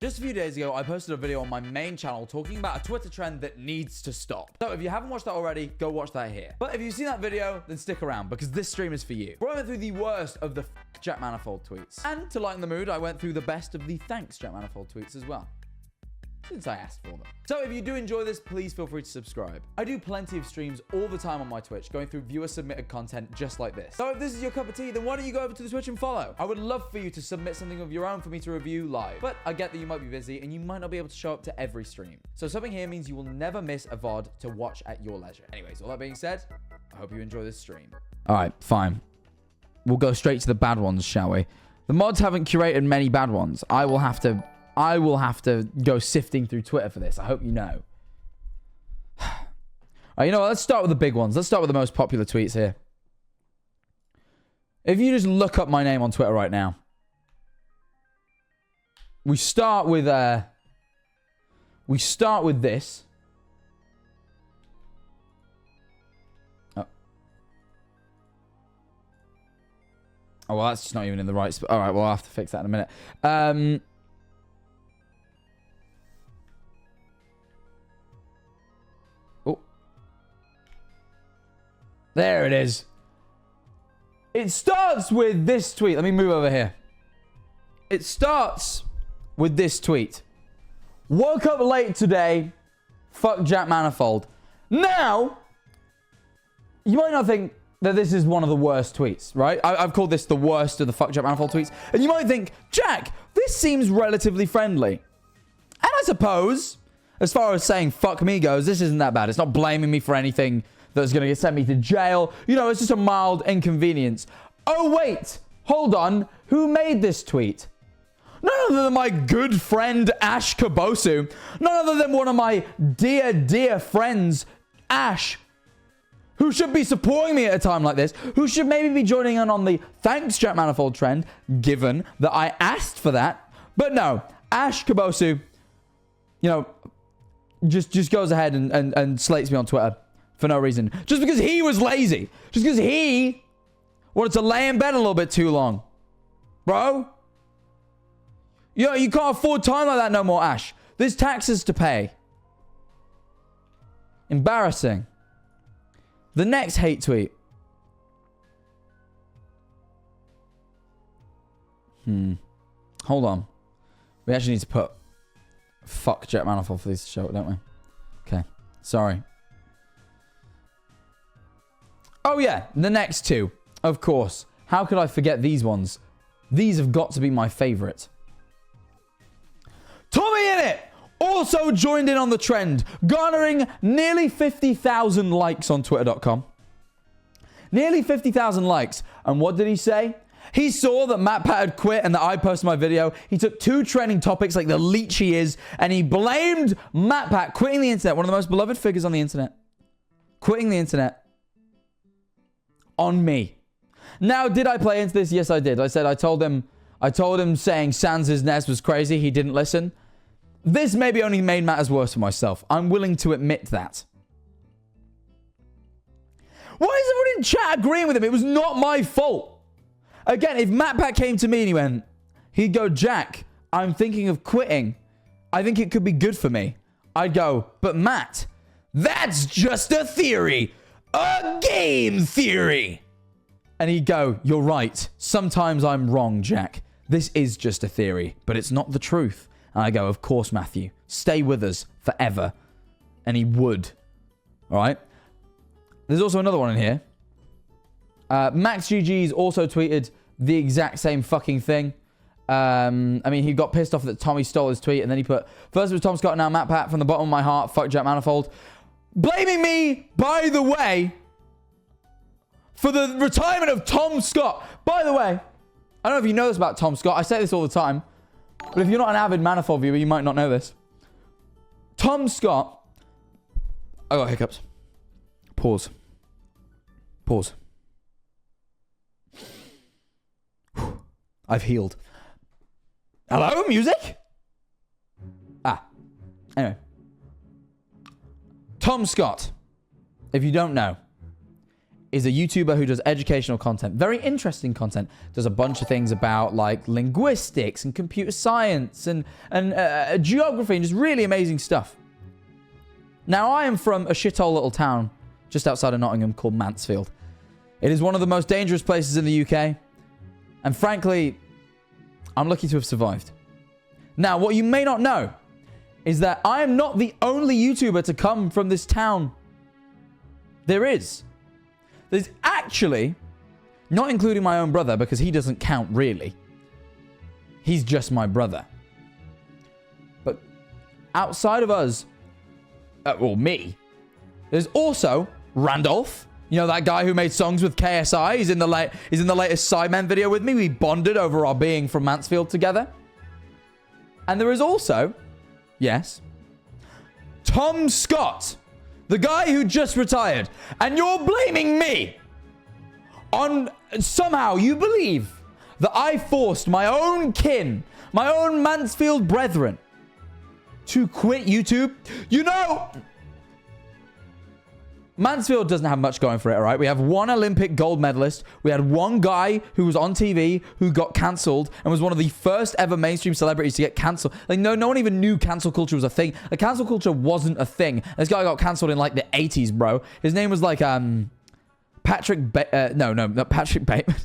Just a few days ago, I posted a video on my main channel talking about a Twitter trend that needs to stop. So if you haven't watched that already, go watch that here. But if you've seen that video, then stick around because this stream is for you. I went through the worst of the Jack Manifold tweets. And to lighten the mood, I went through the best of the thanks Jack Manifold tweets as well, since I asked for them. So if you do enjoy this, please feel free to subscribe. I do plenty of streams all the time on my Twitch, going through viewer-submitted content just like this. So if this is your cup of tea, then why don't you go over to the Twitch and follow? I would love for you to submit something of your own for me to review live. But I get that you might be busy and you might not be able to show up to every stream. So something here means you will never miss a VOD to watch at your leisure. Anyways, all that being said, I hope you enjoy this stream. All right, fine. We'll go straight to the bad ones, shall we? The mods haven't curated many bad ones. I will have to go sifting through Twitter for this. I hope you know. All right, you know what? Let's start with the big ones. Let's start with the most popular tweets here. If you just look up my name on Twitter right now. We start with this. Oh, well, that's just not even in the right spot. All right, well, I'll have to fix that in a minute. There it is. It starts with this tweet. Let me move over here. It starts with this tweet. Woke up late today. Fuck Jack Manifold. Now, you might not think that this is one of the worst tweets, right? I've called this the worst of the fuck Jack Manifold tweets. And you might think, Jack, this seems relatively friendly. And I suppose, as far as saying fuck me goes, this isn't that bad. It's not blaming me for anything that's going to send me to jail. You know, it's just a mild inconvenience. Oh, wait. Hold on. Who made this tweet? None other than my good friend, Ash Kabosu. None other than one of my dear, dear friends, Ash, who should be supporting me at a time like this, who should maybe be joining in on the thanks Jack Manifold trend, given that I asked for that. But no, Ash Kabosu, you know, just goes ahead and slates me on Twitter. For no reason. Just because he was lazy. Just because he wanted to lay in bed a little bit too long. Bro. You can't afford time like that no more, Ash. There's taxes to pay. Embarrassing. The next hate tweet. Hold on. We actually need to put fuck Jack Manifold for this show, don't we? Okay. Sorry. Oh, yeah. The next two. Of course. How could I forget these ones? These have got to be my favorite. Tommy in it also joined in on the trend, garnering nearly 50,000 likes on twitter.com. Nearly 50,000 likes. And what did he say? He saw that MatPat had quit and that I posted my video. He took two trending topics like the leech he is, and he blamed MatPat quitting the internet, one of the most beloved figures on the internet. Quitting the internet. On me. Now, did I play into this? Yes, I did. I said I told him saying Sans' Nest was crazy. He didn't listen. This maybe only made matters worse for myself. I'm willing to admit that. Why is everyone in chat agreeing with him? It was not my fault. Again, if MatPat came to me and he'd go, Jack, I'm thinking of quitting. I think it could be good for me. I'd go, but Matt, that's just a theory. A game theory. And he'd go, you're right. Sometimes I'm wrong, Jack. This is just a theory, but it's not the truth. And I go, of course, Matthew. Stay with us forever. And he would. All right. There's also another one in here. Max GG's also tweeted the exact same fucking thing. I mean, he got pissed off that Tommy stole his tweet. And then he put, first it was Tom Scott, now MatPat. From the bottom of my heart, fuck Jack Manifold. Blaming me, by the way, for the retirement of Tom Scott. By the way, I don't know if you know this about Tom Scott. I say this all the time. But if you're not an avid Manifold viewer, you might not know this. Tom Scott. I got hiccups. Pause. Pause. I've healed. Hello, music? Anyway. Tom Scott, if you don't know, is a YouTuber who does educational content. Very interesting content. Does a bunch of things about like linguistics and computer science and geography and just really amazing stuff. Now, I am from a shithole little town just outside of Nottingham called Mansfield. It is one of the most dangerous places in the UK. And frankly, I'm lucky to have survived. Now, what you may not know is that I am not the only YouTuber to come from this town. There's actually, not including my own brother, because he doesn't count really. He's just my brother. But outside of us, or me, there's also Randolph. You know, that guy who made songs with KSI. He's in the latest Sidemen video with me. We bonded over our being from Mansfield together. And there is also, yes, Tom Scott, the guy who just retired. And you're blaming me on somehow you believe that I forced my own kin, my own Mansfield brethren, to quit YouTube. You know, Mansfield doesn't have much going for it, all right? We have one Olympic gold medalist. We had one guy who was on TV who got cancelled and was one of the first ever mainstream celebrities to get cancelled. Like, no one even knew cancel culture was a thing. Like, cancel culture wasn't a thing. This guy got cancelled in, like, the 80s, bro. His name was, like, Patrick not Patrick Bateman.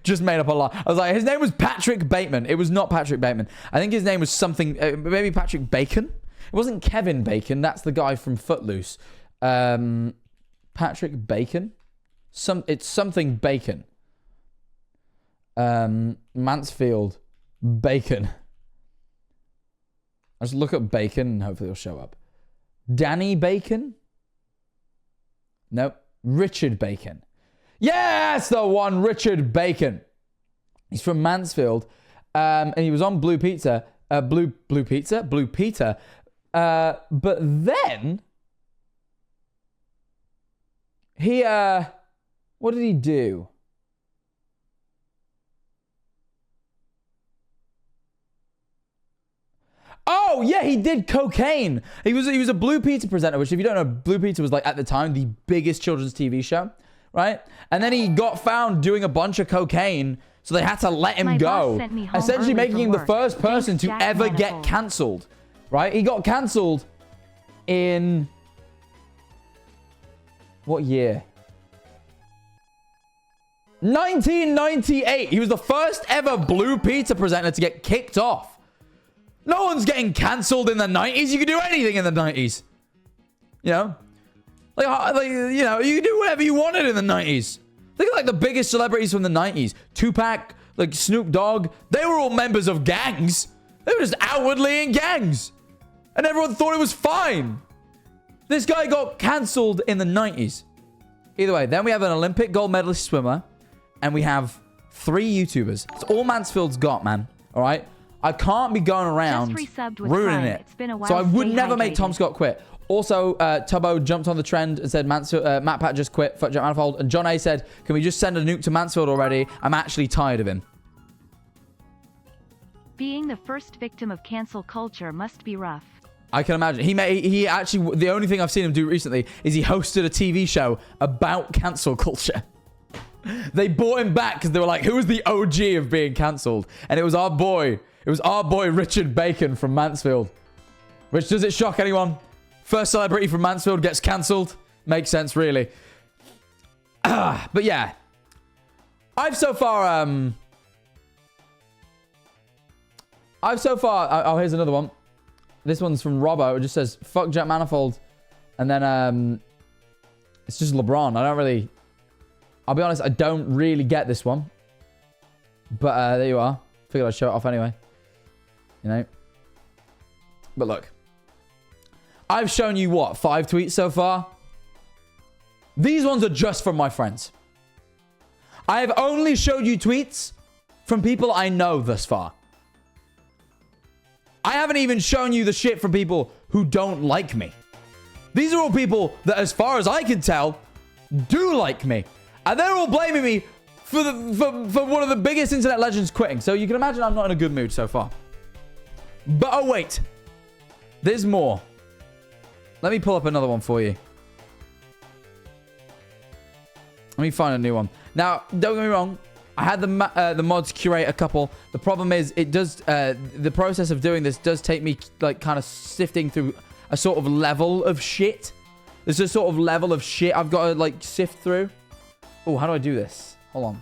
Just made up a lie. I was like, his name was Patrick Bateman. It was not Patrick Bateman. I think his name was something, maybe Patrick Bacon. It wasn't Kevin Bacon. That's the guy from Footloose. Patrick Bacon? It's something Bacon. Mansfield Bacon. I'll just look up Bacon and hopefully it'll show up. Danny Bacon? Nope. Richard Bacon. Yes, the one, Richard Bacon. He's from Mansfield. And he was on Blue Peter. Blue Peter. But then he what did he do? Oh yeah, he did cocaine. He was a Blue Peter presenter, which if you don't know, Blue Peter was like at the time the biggest children's TV show, right? And then he got found doing a bunch of cocaine, so they had to let him go, essentially making him the first person to ever get cancelled. Right? He got cancelled in what year? 1998. He was the first ever Blue Peter presenter to get kicked off. No one's getting cancelled in the 90s. You could do anything in the 90s. You know? Like you know, you could do whatever you wanted in the 90s. Think of like the biggest celebrities from the 90s. Tupac, like Snoop Dogg. They were all members of gangs. They were just outwardly in gangs. And everyone thought it was fine. This guy got cancelled in the 90s. Either way, then we have an Olympic gold medalist swimmer. And we have 3 YouTubers. It's all Mansfield's got, man. All right? I can't be going around ruining it. So I would never make Tom Scott quit. Also, Tubbo jumped on the trend and said, Matt Pat just quit. Fuck Jack Manifold. And John A said, can we just send a nuke to Mansfield already? I'm actually tired of him. Being the first victim of cancel culture must be rough. I can imagine. He actually, the only thing I've seen him do recently is he hosted a TV show about cancel culture. They brought him back because they were like, who was the OG of being cancelled? And it was our boy. It was our boy Richard Bacon from Mansfield. Which, does it shock anyone? First celebrity from Mansfield gets cancelled. Makes sense, really. But yeah. I've so far... Oh, here's another one. This one's from Robbo. It just says, fuck Jack Manifold. And then, it's just LeBron. I don't really... I'll be honest, I don't really get this one. But, there you are. Figured I'd show it off anyway. You know? But look. I've shown you, what, 5 tweets so far? These ones are just from my friends. I have only showed you tweets from people I know thus far. I haven't even shown you the shit from people who don't like me. These are all people that, as far as I can tell, do like me. And they're all blaming me for one of the biggest internet legends quitting. So you can imagine I'm not in a good mood so far. But oh wait. There's more. Let me pull up another one for you. Let me find a new one. Now, don't get me wrong. I had the mods curate a couple. The problem is, it does the process of doing this does take me like kind of sifting through a sort of level of shit. There's a sort of level of shit I've got to like sift through. Oh, how do I do this? Hold on.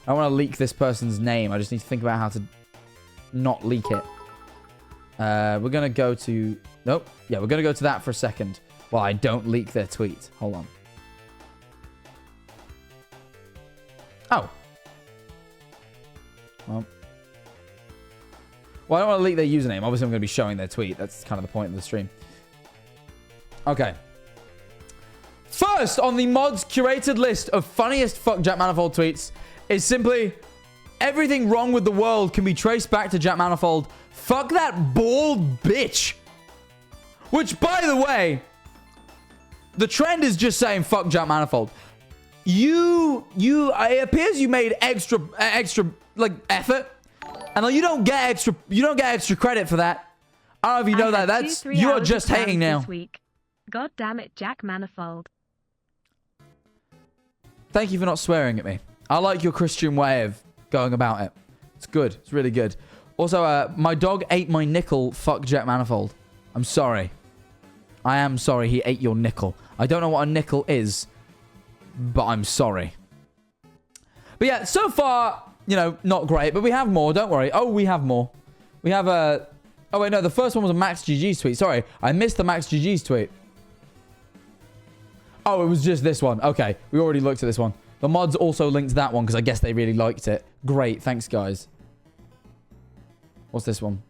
I don't want to leak this person's name. I just need to think about how to not leak it. We're gonna go to nope. Yeah, we're gonna go to that for a second. While I don't leak their tweet. Hold on. Oh. Well, I don't want to leak their username. Obviously, I'm going to be showing their tweet. That's kind of the point of the stream. Okay. First on the mods curated list of funniest fuck Jack Manifold tweets is simply everything wrong with the world can be traced back to Jack Manifold. Fuck that bald bitch. Which, by the way, the trend is just saying fuck Jack Manifold. It appears you made extra like effort, and like, you don't get extra credit for that. I don't know if you know that. That's you are just hating now. God damn it, Jack Manifold. Thank you for not swearing at me. I like your Christian way of going about it. It's good. It's really good. Also, my dog ate my nickel. Fuck Jack Manifold. I'm sorry. I am sorry he ate your nickel. I don't know what a nickel is, but I'm sorry. But yeah, so far, you know, not great. But we have more. Don't worry. Oh, we have more. We have a... Oh, wait, no. The first one was a Max GG's tweet. Sorry. I missed the Max GG's tweet. Oh, it was just this one. Okay. We already looked at this one. The mods also linked that one because I guess they really liked it. Great. Thanks, guys. What's this one?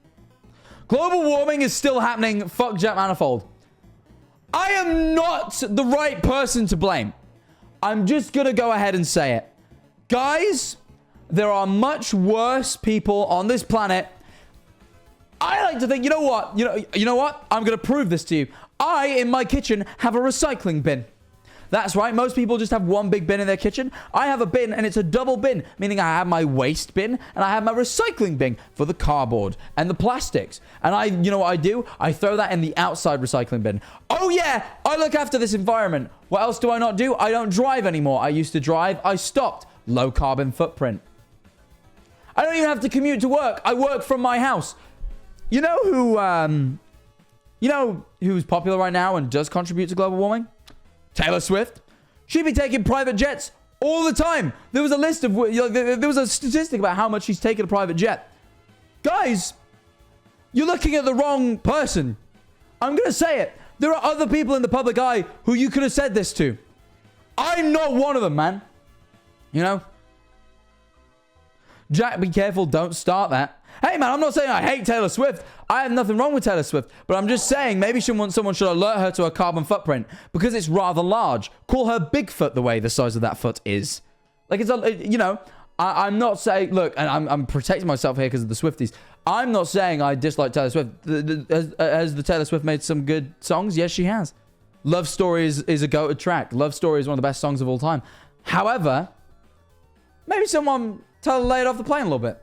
Global warming is still happening. Fuck Jack Manifold. I am not the right person to blame. I'm just going to go ahead and say it. Guys, there are much worse people on this planet. I like to think, you know what? You know what? I'm going to prove this to you. I, in my kitchen, have a recycling bin. That's right. Most people just have one big bin in their kitchen. I have a bin, and it's a double bin, meaning I have my waste bin, and I have my recycling bin for the cardboard and the plastics. And you know what I do? I throw that in the outside recycling bin. Oh, yeah. I look after this environment. What else do I not do? I don't drive anymore. I used to drive. I stopped. Low carbon footprint. I don't even have to commute to work. I work from my house. You know who's popular right now and does contribute to global warming? Taylor Swift. She'd be taking private jets all the time. There was a list of... there was a statistic about how much she's taken a private jet. Guys, you're looking at the wrong person. I'm going to say it. There are other people in the public eye who you could have said this to. I'm not one of them, man. You know? Jack, be careful. Don't start that. Hey, man, I'm not saying I hate Taylor Swift. I have nothing wrong with Taylor Swift. But I'm just saying maybe someone should alert her to her carbon footprint because it's rather large. Call her Bigfoot the way the size of that foot is. Like, it's a, you know, I'm not saying, look, and I'm protecting myself here because of the Swifties. I'm not saying I dislike Taylor Swift. Has the Taylor Swift made some good songs? Yes, she has. Love Story is a goated track. Love Story is one of the best songs of all time. However, maybe someone tell her to lay it off the plane a little bit.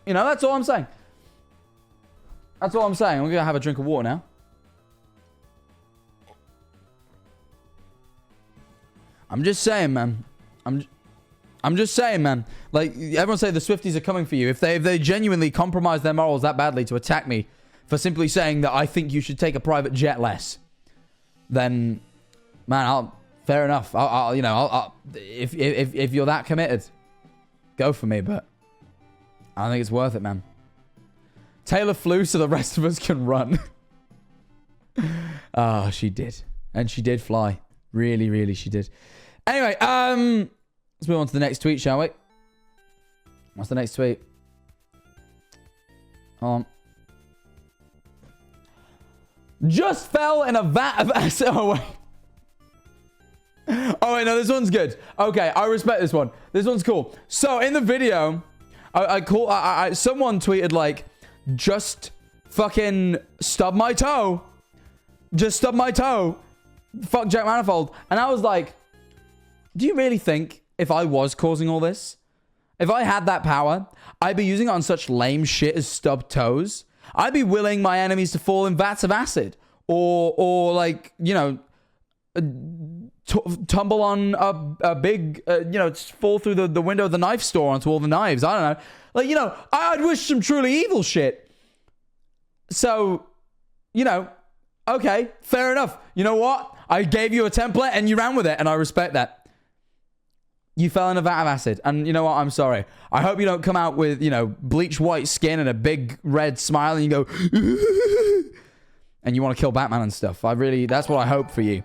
You know, that's all I'm saying. That's all I'm saying. I'm going to have a drink of water now. I'm just saying, man. I'm just saying, man. Like, everyone say the Swifties are coming for you. If they genuinely compromise their morals that badly to attack me for simply saying that I think you should take a private jet less, then, man, fair enough. If you're that committed, go for me, but I don't think it's worth it, man. Taylor flew so the rest of us can run. Oh, she did. And she did fly. Really, really, she did. Anyway, let's move on to the next tweet, shall we? What's the next tweet? Hold on. Just fell in a vat of acid. Oh, wait. Oh, wait, no, this one's good. Okay, I respect this one. This one's cool. So, in the video... someone tweeted like, just fucking stub my toe. Just stub my toe. Fuck Jack Manifold. And I was like, do you really think if I was causing all this, if I had that power, I'd be using it on such lame shit as stubbed toes? I'd be willing my enemies to fall in vats of acid. Or like, you know, tumble on a big, fall through the window of the knife store onto all the knives. I don't know. Like, I'd wish some truly evil shit. So, okay, fair enough. You know what? I gave you a template and you ran with it, and I respect that. You fell in a vat of acid, and you know what? I'm sorry. I hope you don't come out with, bleach white skin and a big red smile, and you go, and you want to kill Batman and stuff. That's what I hope for you.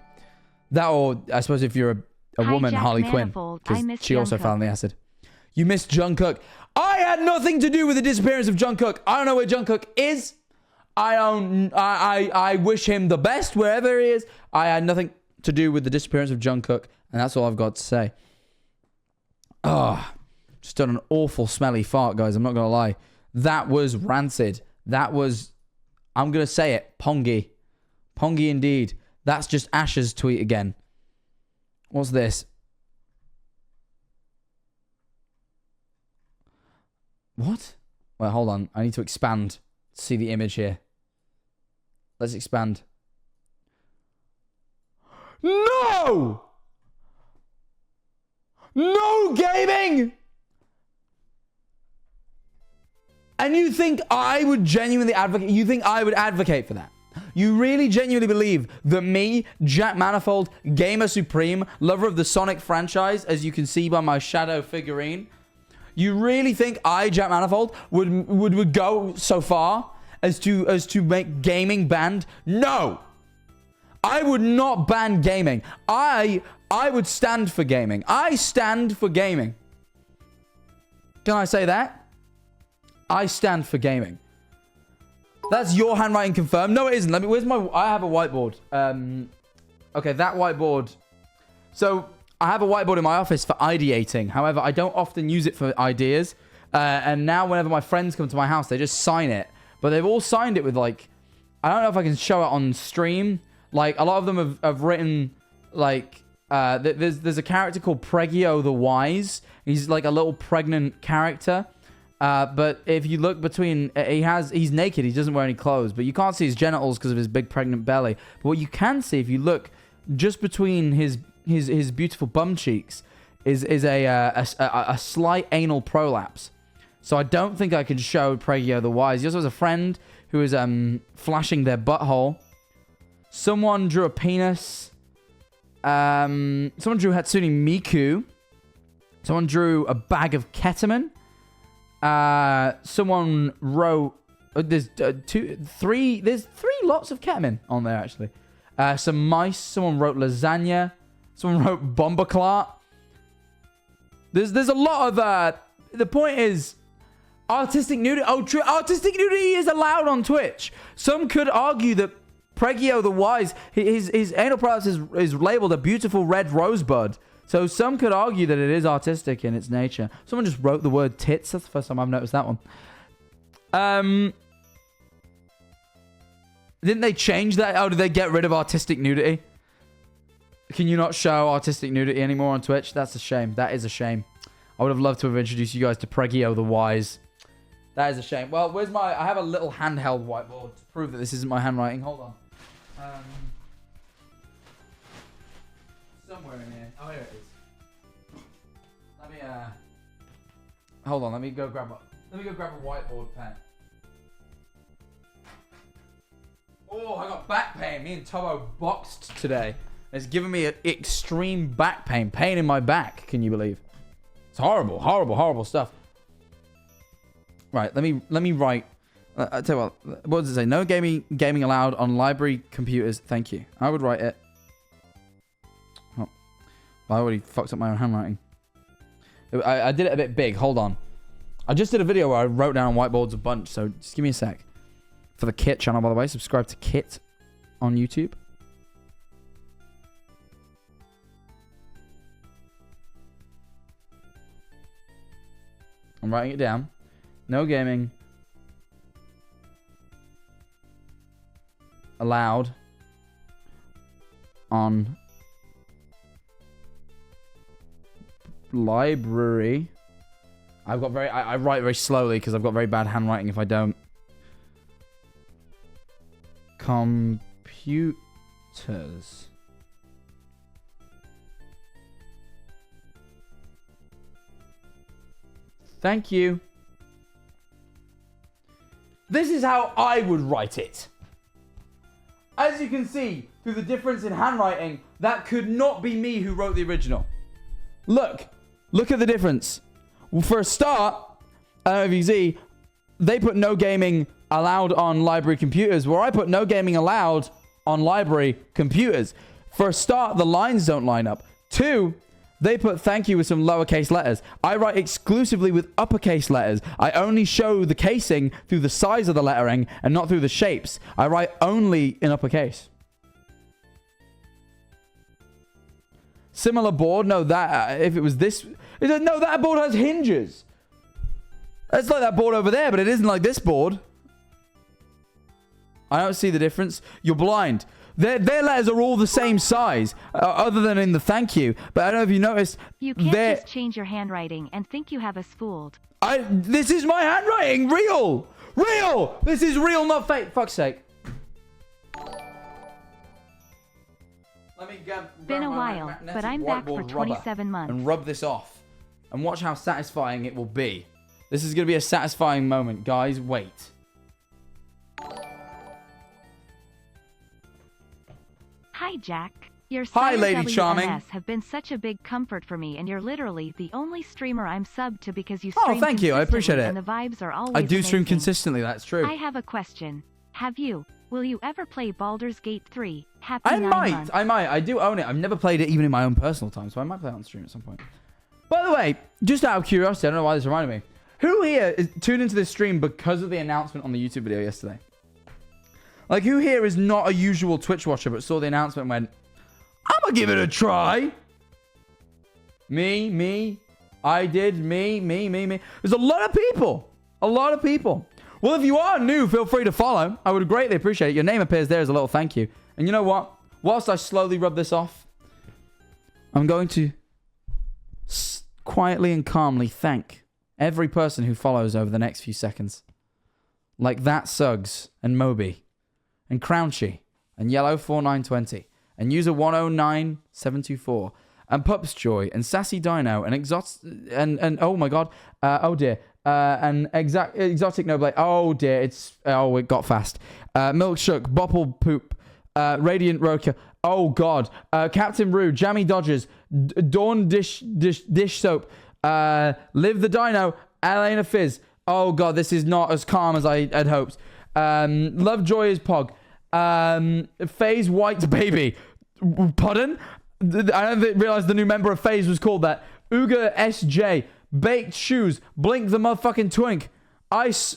That, or I suppose if you're a woman, Harley Quinn, because she also fell in the acid. You missed Jungkook. I had nothing to do with the disappearance of Jungkook. I don't know where Jungkook is. I wish him the best wherever he is. I had nothing to do with the disappearance of Jungkook, and that's all I've got to say. Just done an awful smelly fart, guys. I'm not gonna lie. That was rancid. That was, I'm gonna say it, pongy. Pongy indeed. That's just Ash's tweet again. What's this? What? Well, hold on. I need to expand to see the image here. Let's expand. No! No gaming! And you think I would genuinely advocate? You think I would advocate for that? You really genuinely believe that me, Jack Manifold, Gamer Supreme, lover of the Sonic franchise, as you can see by my shadow figurine, you really think I, Jack Manifold, would go so far as to make gaming banned? No! I would not ban gaming. I would stand for gaming. I stand for gaming. Can I say that? I stand for gaming. That's your handwriting confirmed. No, it isn't. I have a whiteboard. Okay, that whiteboard. So I have a whiteboard in my office for ideating. However, I don't often use it for ideas. And now whenever my friends come to my house, they just sign it. But they've all signed it with, like, I don't know if I can show it on stream. Like, a lot of them have written, like, there's a character called Pregio the Wise. He's like a little pregnant character. But if you look between, he's naked. He doesn't wear any clothes, but you can't see his genitals because of his big pregnant belly. But what you can see if you look just between his beautiful bum cheeks is a slight anal prolapse. So I don't think I can show Pregio the Wise. He also has a friend who is flashing their butthole. Someone drew a penis. Someone drew Hatsune Miku. Someone drew a bag of ketamine. Someone wrote there's three lots of ketamine on there actually. Some mice. Someone wrote lasagna. Someone wrote bombaclat. There's a lot of the point is artistic nudity. Oh, true. Artistic nudity is allowed on Twitch. Some could argue that Pregio the Wise, his anal prolapse is labeled a beautiful red rosebud. So some could argue that it is artistic in its nature. Someone just wrote the word tits. That's the first time I've noticed that one. Didn't they change that? Oh, did they get rid of artistic nudity? Can you not show artistic nudity anymore on Twitch? That's a shame. That is a shame. I would have loved to have introduced you guys to Pregio the Wise. That is a shame. Well, where's I have a little handheld whiteboard to prove that this isn't my handwriting. Hold on. Somewhere in here. Oh, here it is. Let me hold on. Let me go grab a whiteboard pen. Oh, I got back pain. Me and Tomo boxed today. It's giving me an extreme back pain. Pain in my back. Can you believe? It's horrible, horrible, horrible stuff. Right. Let me write. I tell you what does it say? No gaming allowed on library computers. Thank you. I would write it. Oh, I already fucked up my own handwriting. I did it a bit big. Hold on. I just did a video where I wrote down on whiteboards a bunch. So just give me a sec. For the Kit channel, by the way, subscribe to Kit on YouTube. I'm writing it down. No gaming allowed on library. I write very slowly because I've got very bad handwriting if I don't. Computers. Thank you. This is how I would write it. As you can see, through the difference in handwriting, that could not be me who wrote the original. Look at the difference. Well, for a start, I don't know if you see, they put no gaming allowed on library computers, where I put no gaming allowed on library computers. For a start, the lines don't line up. 2, they put thank you with some lowercase letters. I write exclusively with uppercase letters. I only show the casing through the size of the lettering and not through the shapes. I write only in uppercase. Similar board? No, that if it was this... No, that board has hinges. It's like that board over there, but it isn't like this board. I don't see the difference. You're blind. Their letters are all the same size, other than in the thank you. But I don't know if you noticed. You can't just change your handwriting and think you have us fooled. This is my handwriting. Real. Real. This is real, not fake. Fuck's sake. Let me Been a while, but I'm back for 27 months. And rub this off. And watch how satisfying it will be. This is going to be a satisfying moment, guys. Wait. Hi, Jack. Your Hi, Lady Charming. have been such a big comfort for me, and you're literally the only streamer I'm subbed to because you stream thank you. I appreciate it. And the vibes are always I do stream amazing. consistently. That's true. I have a question. Will you ever play Baldur's Gate 3? Happy I 9 might. months. I might. I do own it. I've never played it even in my own personal time, so I might play it on stream at some point. By the way, just out of curiosity, I don't know why this reminded me. Who here is tuned into this stream because of the announcement on the YouTube video yesterday? Like, who here is not a usual Twitch watcher but saw the announcement and went, I'm gonna give it a try? Me. I did. Me. There's a lot of people. Well, if you are new, feel free to follow. I would greatly appreciate it. Your name appears there as a little thank you. And you know what? Whilst I slowly rub this off, I'm going to quietly and calmly thank every person who follows over the next few seconds. Like that Suggs and Moby and Crounchy and Yellow4920 and user 109724 and Pups Joy and Sassy Dino and oh my god, oh dear, and Exotic Noble. Oh dear, it got fast. Milk Shook, Bopple Poop, Radiant Roker. Oh god, Captain Roo, Jammy Dodgers, Dawn Dish Soap, Live the Dino, Elena Fizz. Oh god, this is not as calm as I had hoped. Lovejoy is Pog. FaZe White Baby. Pardon? I don't realize the new member of FaZe was called that. Uga SJ. Baked Shoes. Blink the motherfucking Twink. Ice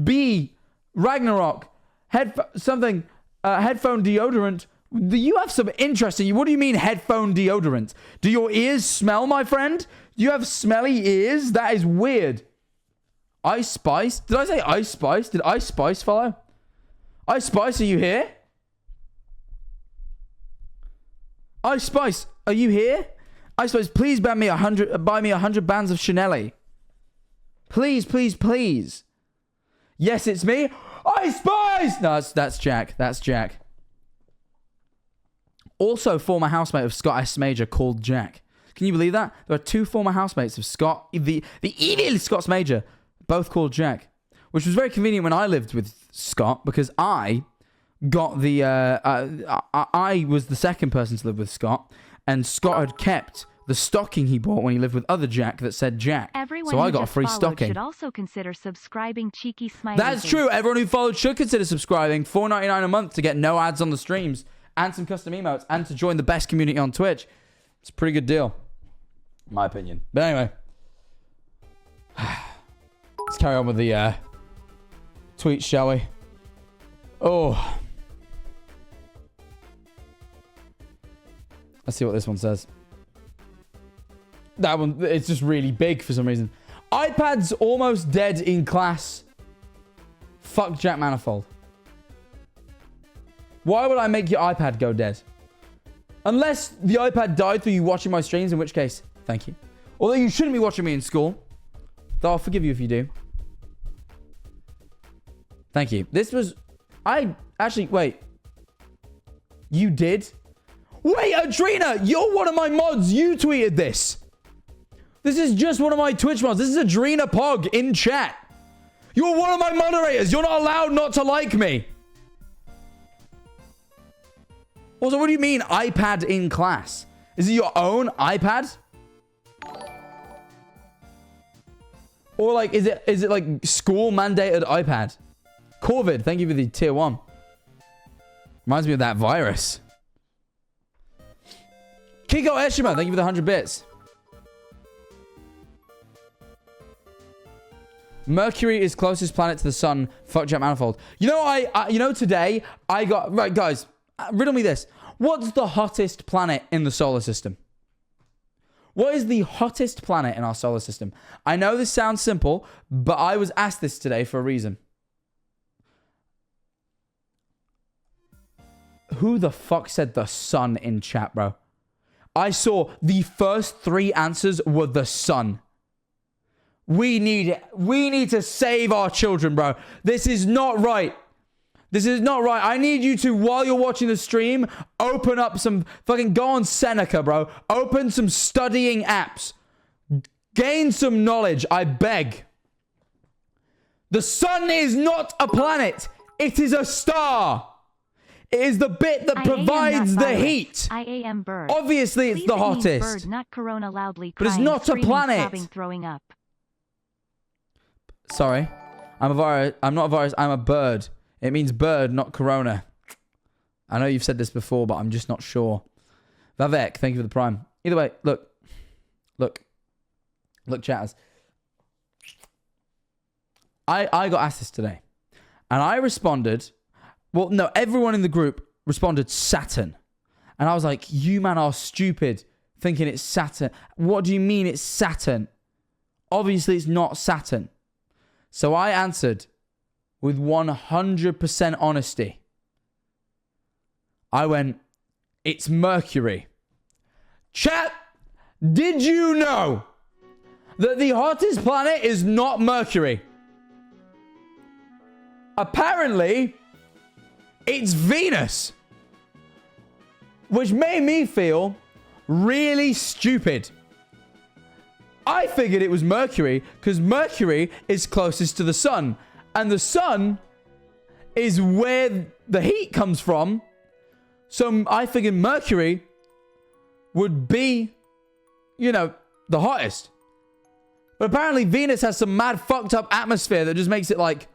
B. Ragnarok. Headphone deodorant. You have some interesting... What do you mean headphone deodorant? Do your ears smell, my friend? Do you have smelly ears? That is weird. Ice Spice? Did I say Ice Spice? Did Ice Spice follow? Ice Spice, are you here? Ice Spice, are you here? Ice Spice, please buy me 100 bands of Chanel. Please. Yes, it's me. Ice Spice! No, that's Jack. That's Jack. Also, former housemate of Scott S. Major called Jack. Can you believe that? There are 2 former housemates of Scott, the evil Scott's Major, both called Jack. Which was very convenient when I lived with Scott, because I got I was the second person to live with Scott, and Scott had kept the stocking he bought when he lived with other Jack that said Jack. Everyone so I got a free stocking. Should also consider subscribing. Cheeky smiley. That's true. Everyone who followed should consider subscribing. $4.99 a month to get no ads on the streams and some custom emotes and to join the best community on Twitch. It's a pretty good deal, in my opinion. But anyway, let's carry on with the tweets, shall we? Oh. Let's see what this one says. That one, it's just really big for some reason. iPad's almost dead in class. Fuck Jack Manifold. Why would I make your iPad go dead? Unless the iPad died through you watching my streams, in which case, thank you. Although you shouldn't be watching me in school. Though I'll forgive you if you do. Thank you. This was... Wait. You did? Wait, Adrena! You're one of my mods! You tweeted this! This is just one of my Twitch mods. This is Adrena Pog in chat. You're one of my moderators. You're not allowed not to like me. Also, what do you mean iPad in class? Is it your own iPad? Or like, is it like school mandated iPad? Corvid, thank you for the tier 1. Reminds me of that virus. Kiko Eshima, thank you for the 100 bits. Mercury is closest planet to the sun. Fuck Jack Manifold. You know, today I got... Right, guys, riddle me this. What's the hottest planet in the solar system? What is the hottest planet in our solar system? I know this sounds simple, but I was asked this today for a reason. Who the fuck said the sun in chat, bro? I saw the first 3 answers were the sun. We need to save our children, bro. This is not right. This is not right. I need you to, while you're watching the stream, open up some... Fucking go on Seneca, bro. Open some studying apps. Gain some knowledge, I beg. The sun is not a planet. It is a star. It is the bit that provides the heat. I am bird. Obviously, it's the hottest. Bird, not corona loudly But it's crying, not a screaming, planet. sobbing, throwing up. Sorry. I'm a virus. I'm not a virus. I'm a bird. It means bird, not corona. I know you've said this before, but I'm just not sure. Vavek, thank you for the prime. Either way, look, chatters. I got asked this today, and I responded. Well, no, everyone in the group responded Saturn, and I was like, "You man are stupid, thinking it's Saturn. What do you mean it's Saturn? Obviously, it's not Saturn." So I answered with 100% honesty. I went, "It's Mercury." Chat, did you know that the hottest planet is not Mercury? Apparently, it's Venus. Which made me feel really stupid. I figured it was Mercury because Mercury is closest to the sun. And the sun is where the heat comes from. So I figured Mercury would be, you know, the hottest. But apparently Venus has some mad fucked up atmosphere that just makes it like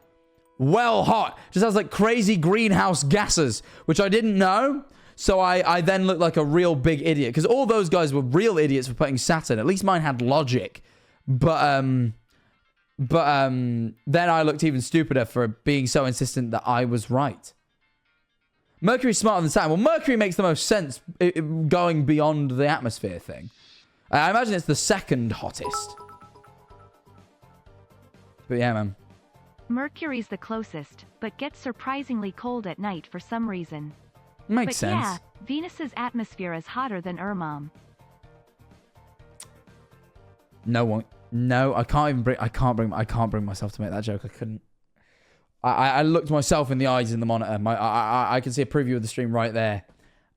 well hot. Just has like crazy greenhouse gases, which I didn't know. So I then looked like a real big idiot. Because all those guys were real idiots for putting Saturn. At least mine had logic. But then I looked even stupider for being so insistent that I was right. Mercury's smarter than Saturn. Well, Mercury makes the most sense going beyond the atmosphere thing. I imagine it's the second hottest. But yeah, man. Mercury's the closest, but gets surprisingly cold at night for some reason. Makes sense. Yeah, Venus's atmosphere is hotter than Mom. No, I can't bring myself to make that joke. I couldn't. I looked myself in the eyes in the monitor. I can see a preview of the stream right there,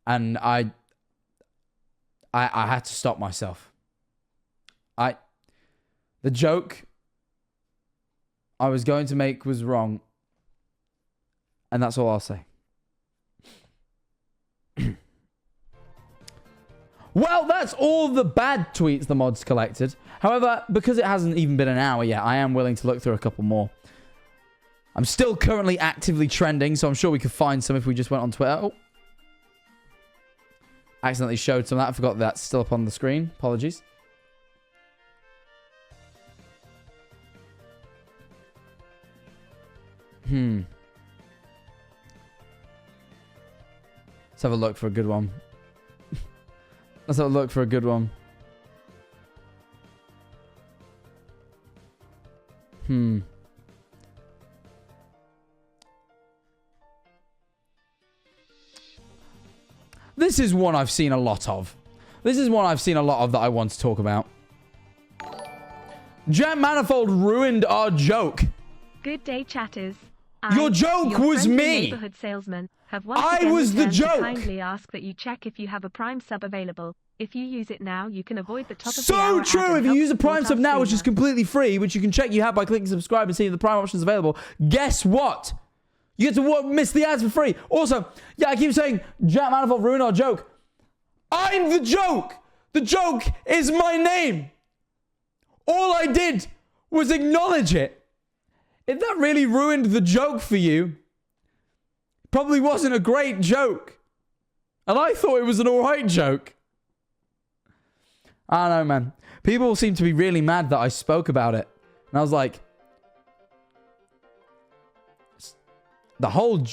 and I had to stop myself. The joke I was going to make was wrong, and that's all I'll say. Well, that's all the bad tweets the mods collected. However, because it hasn't even been an hour yet, I am willing to look through a couple more. I'm still currently actively trending, so I'm sure we could find some if we just went on Twitter. Oh. Accidentally showed some of that. I forgot that's still up on the screen. Apologies. Let's have a look for a good one. Let's have a look for a good one. This is one I've seen a lot of. This is one I've seen a lot of that I want to talk about. Jack Manifold ruined our joke. Good day, chatters. Your joke was me. Neighborhood salesman have once I again was the returned to joke. kindly ask that you check if you have a Prime sub available. If you use it now, you can avoid the top of the So hour ad true. and If you help use the Prime support sub our now, which is streamer. completely free, which you can check you have by clicking subscribe and seeing the Prime options available, guess what? You get to miss the ads for free. Also, yeah, I keep saying Jack Manifold ruined our joke. I'm the joke. The joke is my name. All I did was acknowledge it. If that really ruined the joke for you, probably wasn't a great joke. And I thought it was an alright joke. I don't know, man. People seem to be really mad that I spoke about it. And I was like, the whole...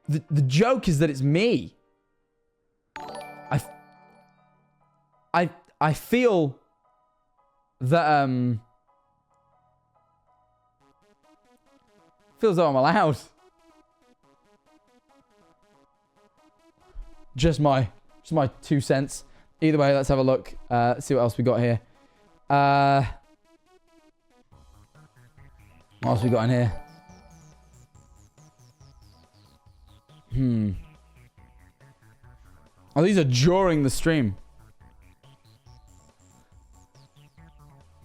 The joke is that it's me. I feel that, feels like I'm allowed. Just my 2 cents. Either way, let's have a look. See what else we got here. What else we got in here? Oh, these are during the stream.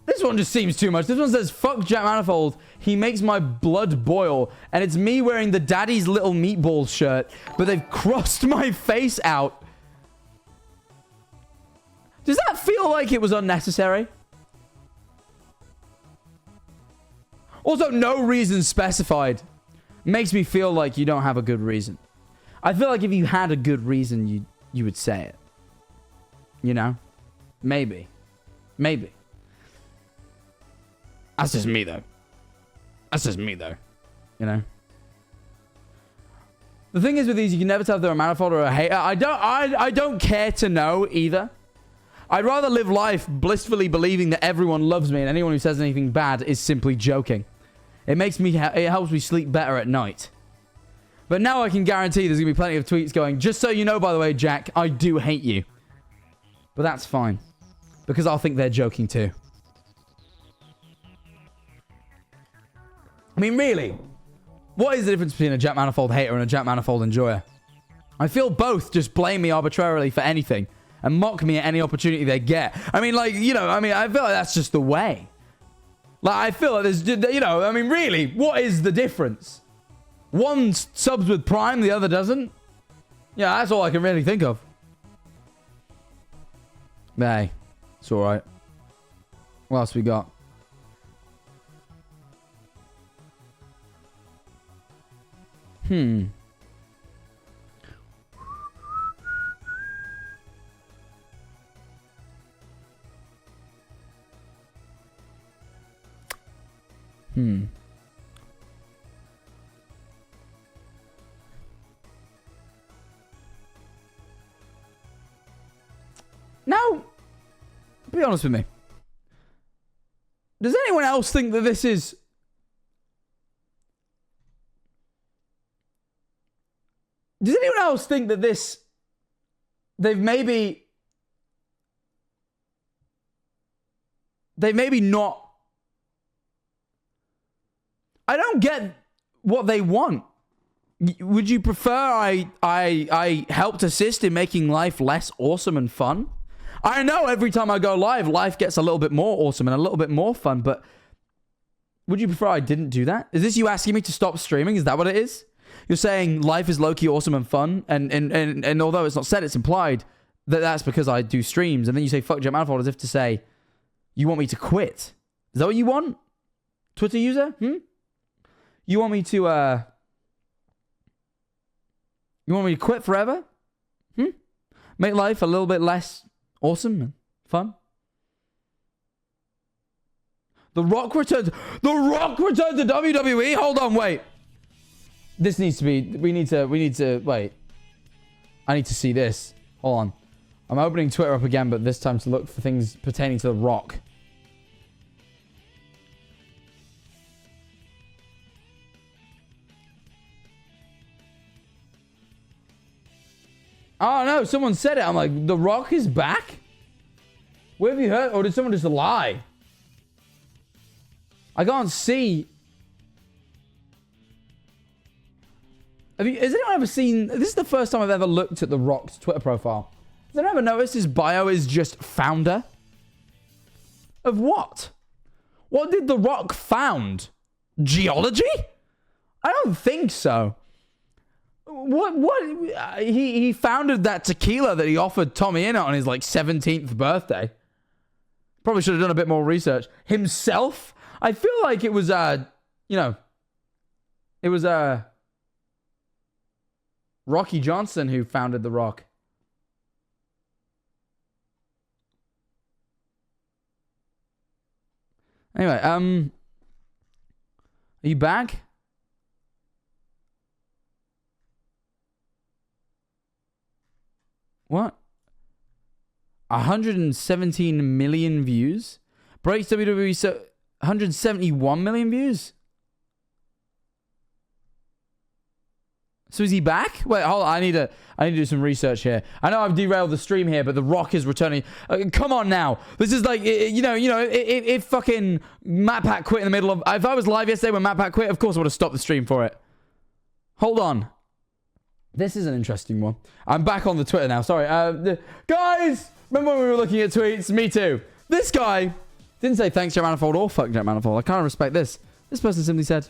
This one just seems too much. This one says, fuck Jack Manifold. He makes my blood boil. And it's me wearing the Daddy's Little Meatball shirt. But they've crossed my face out. Does that feel like it was unnecessary? Also, no reason specified. Makes me feel like you don't have a good reason. I feel like if you had a good reason, you would say it. You know? Maybe. Maybe. That's just me, though. That's just me, though. You know? The thing is with these, you can never tell if they're a manifold or a hater. I don't care to know either. I'd rather live life blissfully believing that everyone loves me and anyone who says anything bad is simply joking. It helps me sleep better at night. But now I can guarantee there's going to be plenty of tweets going, just so you know, by the way, Jack, I do hate you. But that's fine. Because I'll think they're joking too. I mean, really, what is the difference between a Jack Manifold hater and a Jack Manifold enjoyer? I feel both just blame me arbitrarily for anything and mock me at any opportunity they get. I mean, like, you know, I feel like that's just the way. Like, I feel like there's, you know, I mean, really, what is the difference? One subs with Prime, the other doesn't? Yeah, that's all I can really think of. But hey, it's alright. What else we got? Now, be honest with me. Does anyone else think that this is... Does anyone else think that this... They've maybe not... I don't get what they want. Would you prefer I helped assist in making life less awesome and fun? I know every time I go live, life gets a little bit more awesome and a little bit more fun, but would you prefer I didn't do that? Is this you asking me to stop streaming? Is that what it is? You're saying life is low-key awesome and fun, and although it's not said, it's implied that that's because I do streams, and then you say fuck Jack Manifold as if to say you want me to quit. Is that what you want? Twitter user? You want me to quit forever? Make life a little bit less awesome and fun? The Rock returns to WWE? Hold on, wait. This needs to be... We need to... Wait. I need to see this. Hold on. I'm opening Twitter up again, but this time to look for things pertaining to The Rock. Oh, no. Someone said it. I'm like, The Rock is back? Where have you heard? Or did someone just lie? I can't see... Has anyone ever seen... This is the first time I've ever looked at The Rock's Twitter profile. Has anyone ever noticed his bio is just founder? Of what? What did The Rock found? Geology? I don't think so. What? He founded that tequila that he offered Tommy in on his like 17th birthday. Probably should have done a bit more research. Himself? I feel like it was, it was, Rocky Johnson who founded The Rock. Anyway, are you back? What? 117 million views? Breaks WWE, so 171 million views? So is he back? Wait, hold on. I need to do some research here. I know I've derailed the stream here, but The Rock is returning. Come on now. This is like, if fucking Matt Pat quit in the middle of... If I was live yesterday when Matt Pat quit, of course I would have stopped the stream for it. Hold on. This is an interesting one. I'm back on the Twitter now. Sorry. Guys, remember when we were looking at tweets? Me too. This guy didn't say thanks, Jack Manifold, or fuck Jack Manifold. I kind of respect this. This person simply said,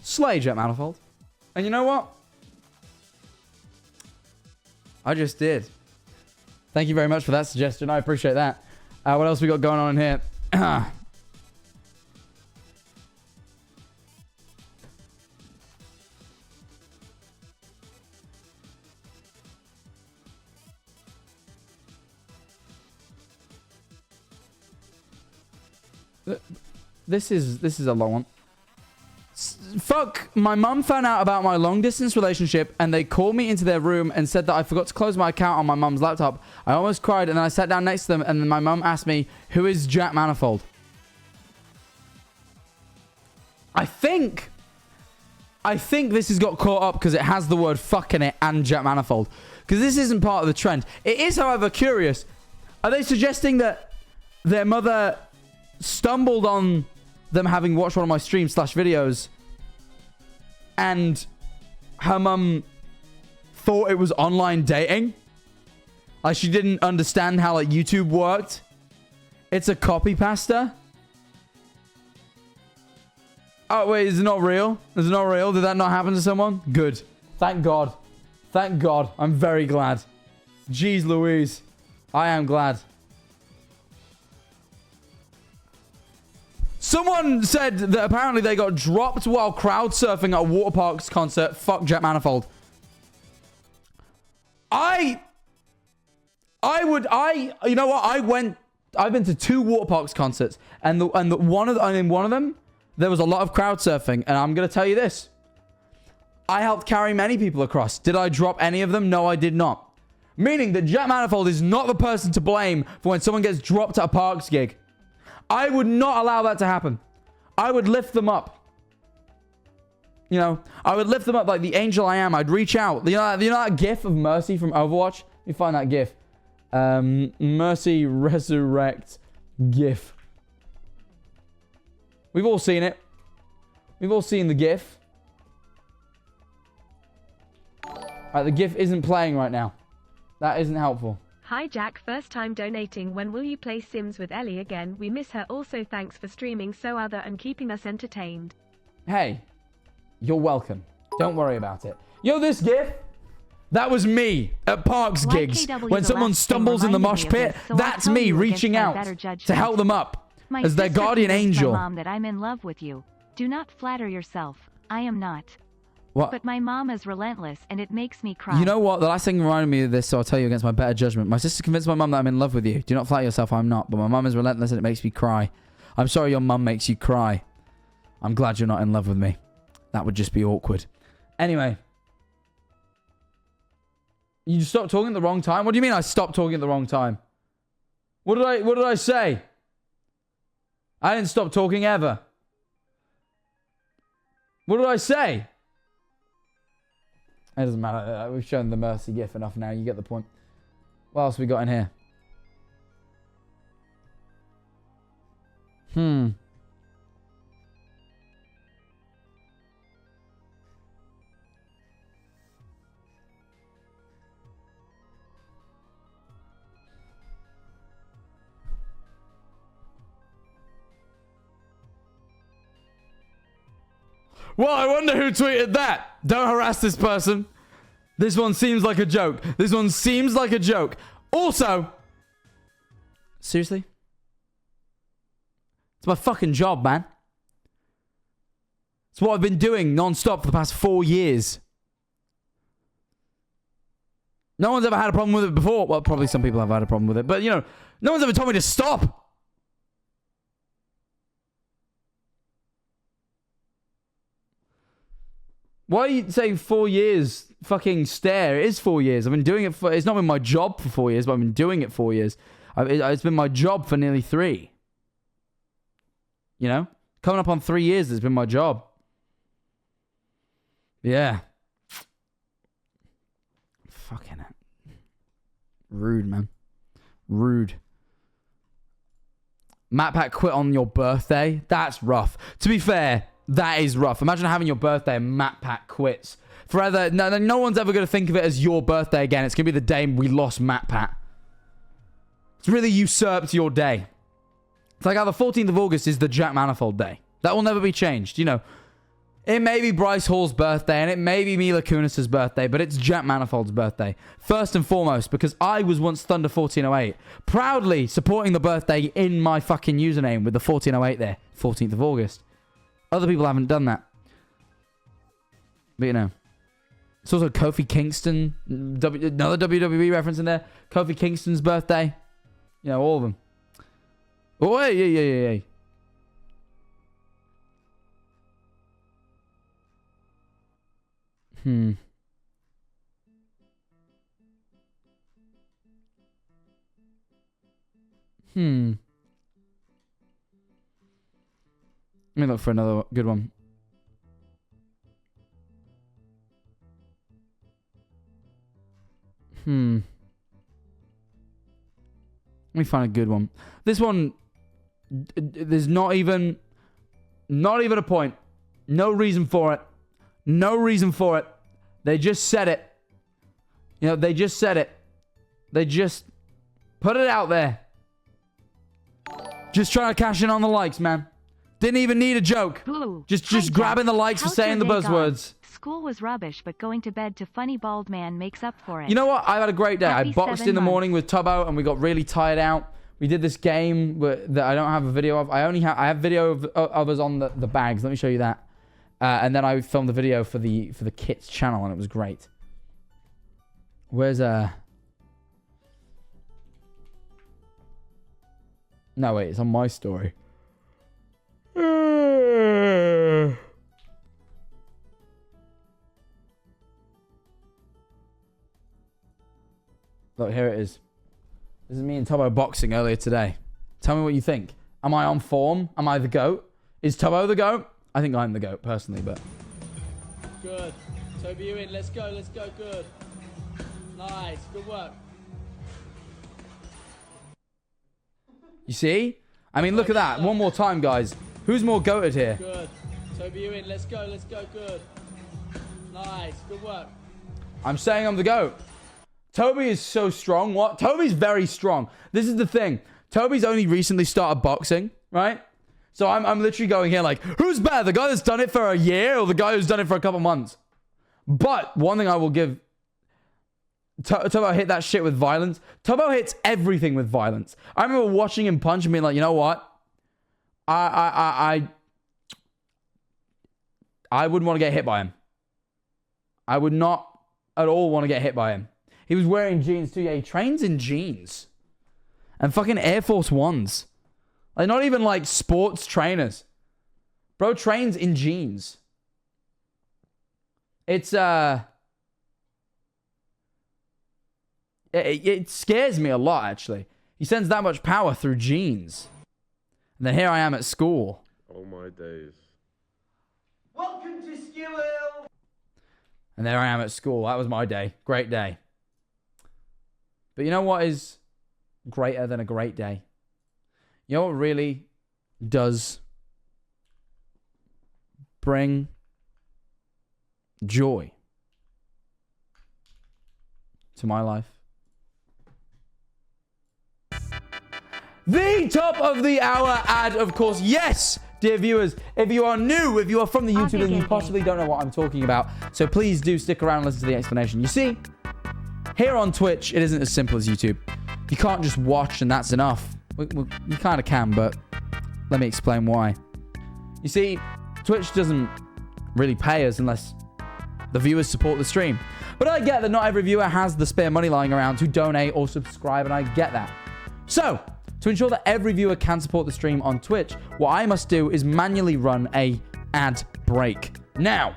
slay Jack Manifold. And you know what? I just did. Thank you very much for that suggestion. I appreciate that. What else we got going on in here? This is a long one. Fuck, my mum found out about my long distance relationship and they called me into their room and said that I forgot to close my account on my mum's laptop. I almost cried and then I sat down next to them and then my mum asked me, who is Jack Manifold? I think this has got caught up because it has the word fuck in it and Jack Manifold. Because this isn't part of the trend. It is, however, curious. Are they suggesting that their mother stumbled on them having watched one of my streams / videos and her mum thought it was online dating? Like she didn't understand how like YouTube worked? It's a copypasta? Oh wait, is it not real? Is it not real? Did that not happen to someone? Good. Thank God. Thank God. I'm very glad. Jeez Louise. I am glad. Someone said that apparently they got dropped while crowd surfing at a water parks concert. Fuck Jack Manifold. You know what? I've been to 2 water parks concerts and in one of them there was a lot of crowd surfing, and I'm going to tell you this. I helped carry many people across. Did I drop any of them? No, I did not. Meaning that Jack Manifold is not the person to blame for when someone gets dropped at a parks gig. I would not allow that to happen. I would lift them up. You know, I would lift them up like the angel I am. I'd reach out. You know that gif of Mercy from Overwatch? Let me find that gif. Mercy resurrect gif. We've all seen it. We've all seen the gif. Alright, the gif isn't playing right now. That isn't helpful. Hi Jack, first time donating. When will you play Sims with Ellie again? We miss her. Also thanks for streaming so other and keeping us entertained. Hey, you're welcome. Don't worry about it. Yo, this gif, that was me at Parks gigs. When someone stumbles in the mosh pit, that's me reaching out to help them up as their guardian angel. My mom that I'm in love with you. Do not flatter yourself. I am not. What? But my mom is relentless and it makes me cry. You know what? The last thing reminded me of this, so I'll tell you against my better judgment. My sister convinced my mum that I'm in love with you. Do not flatter yourself, I'm not. But my mum is relentless and it makes me cry. I'm sorry your mum makes you cry. I'm glad you're not in love with me. That would just be awkward. Anyway. You stopped talking at the wrong time? What do you mean I stopped talking at the wrong time? What did I say? I didn't stop talking ever. What did I say? It doesn't matter. We've shown the Mercy gif enough now. You get the point. What else we got in here? Well, I wonder who tweeted that. Don't harass this person. This one seems like a joke. This one seems like a joke. Also, seriously? It's my fucking job, man. It's what I've been doing non-stop for the past 4 years. No one's ever had a problem with it before. Well, probably some people have had a problem with it. But, you know, no one's ever told me to stop. Why are you saying 4 years? Fucking stare. It is 4 years. I've been doing it for... It's not been my job for 4 years, but I've been doing it 4 years. It's been my job for nearly 3. You know? Coming up on 3 years, it's been my job. Yeah. Fucking it. Rude, man. Rude. Matt Pack quit on your birthday? That's rough. To be fair, that is rough. Imagine having your birthday and Matt Pack quits. Forever. No one's ever going to think of it as your birthday again. It's going to be the day we lost Matt Pat. It's really usurped your day. It's like how the 14th of August is the Jack Manifold Day. That will never be changed. You know, it may be Bryce Hall's birthday and it may be Mila Kunis's birthday, but it's Jack Manifold's birthday. First and foremost, because I was once Thunder 1408. Proudly supporting the birthday in my fucking username with the 1408 there. 14th of August. Other people haven't done that. But you know. It's also Kofi Kingston. Another WWE reference in there. Kofi Kingston's birthday. You know, all of them. Oh, yeah. Let me look for another good one. Let me find a good one. This one, there's not even a point. No reason for it. No reason for it. They just said it. You know, they just said it. They just put it out there. Just trying to cash in on the likes, man. Didn't even need a joke. Ooh. Just grabbing the likes for saying the buzzwords. School was rubbish, but going to bed to funny bald man makes up for it. You know what? I've had a great day. Happy I boxed 7 in the morning months. with Tubbo and we got really tired out. We did this game that I don't have a video of. I have video of us on the bags. Let me show you that. And then I filmed the video for the Kits channel and it was great. Where's No, wait, it's on my story. Look, here it is. This is me and Tubbo boxing earlier today. Tell me what you think. Am I on form? Am I the GOAT? Is Tubbo the GOAT? I think I'm the GOAT, personally, but... Good. Toby, you in. Let's go. Let's go. Good. Nice. Good work. You see? I mean, look at that. One more time, guys. Who's more GOATed here? Good. Toby, you in. Let's go. Let's go. Good. Nice. Good work. I'm saying I'm the GOAT. Toby is so strong. What? Toby's very strong. This is the thing. Toby's only recently started boxing, right? So I'm literally going here like, who's better? The guy that's done it for a year or the guy who's done it for a couple months? But one thing I will give... Tubbo hit that shit with violence. Tubbo hits everything with violence. I remember watching him punch and being like, you know what? I wouldn't want to get hit by him. I would not at all want to get hit by him. He was wearing jeans too. Yeah, he trains in jeans. And fucking Air Force Ones. Like, not even like sports trainers. Bro trains in jeans. It's, It scares me a lot, actually. He sends that much power through jeans. And then here I am at school. Oh my days. Welcome to school. And there I am at school. That was my day. Great day. But you know what is greater than a great day? You know what really does bring joy to my life? The top of the hour ad, of course. Yes, Dear viewers, if you are new, if you are from the YouTube, then you possibly don't know what I'm talking about. So please do stick around and listen to the explanation. You see, here on Twitch, it isn't as simple as YouTube. You can't just watch and that's enough. You kind of can, but let me explain why. You see, Twitch doesn't really pay us unless the viewers support the stream. But I get that not every viewer has the spare money lying around to donate or subscribe, and I get that. So, to ensure that every viewer can support the stream on Twitch, what I must do is manually run a ad break. Now,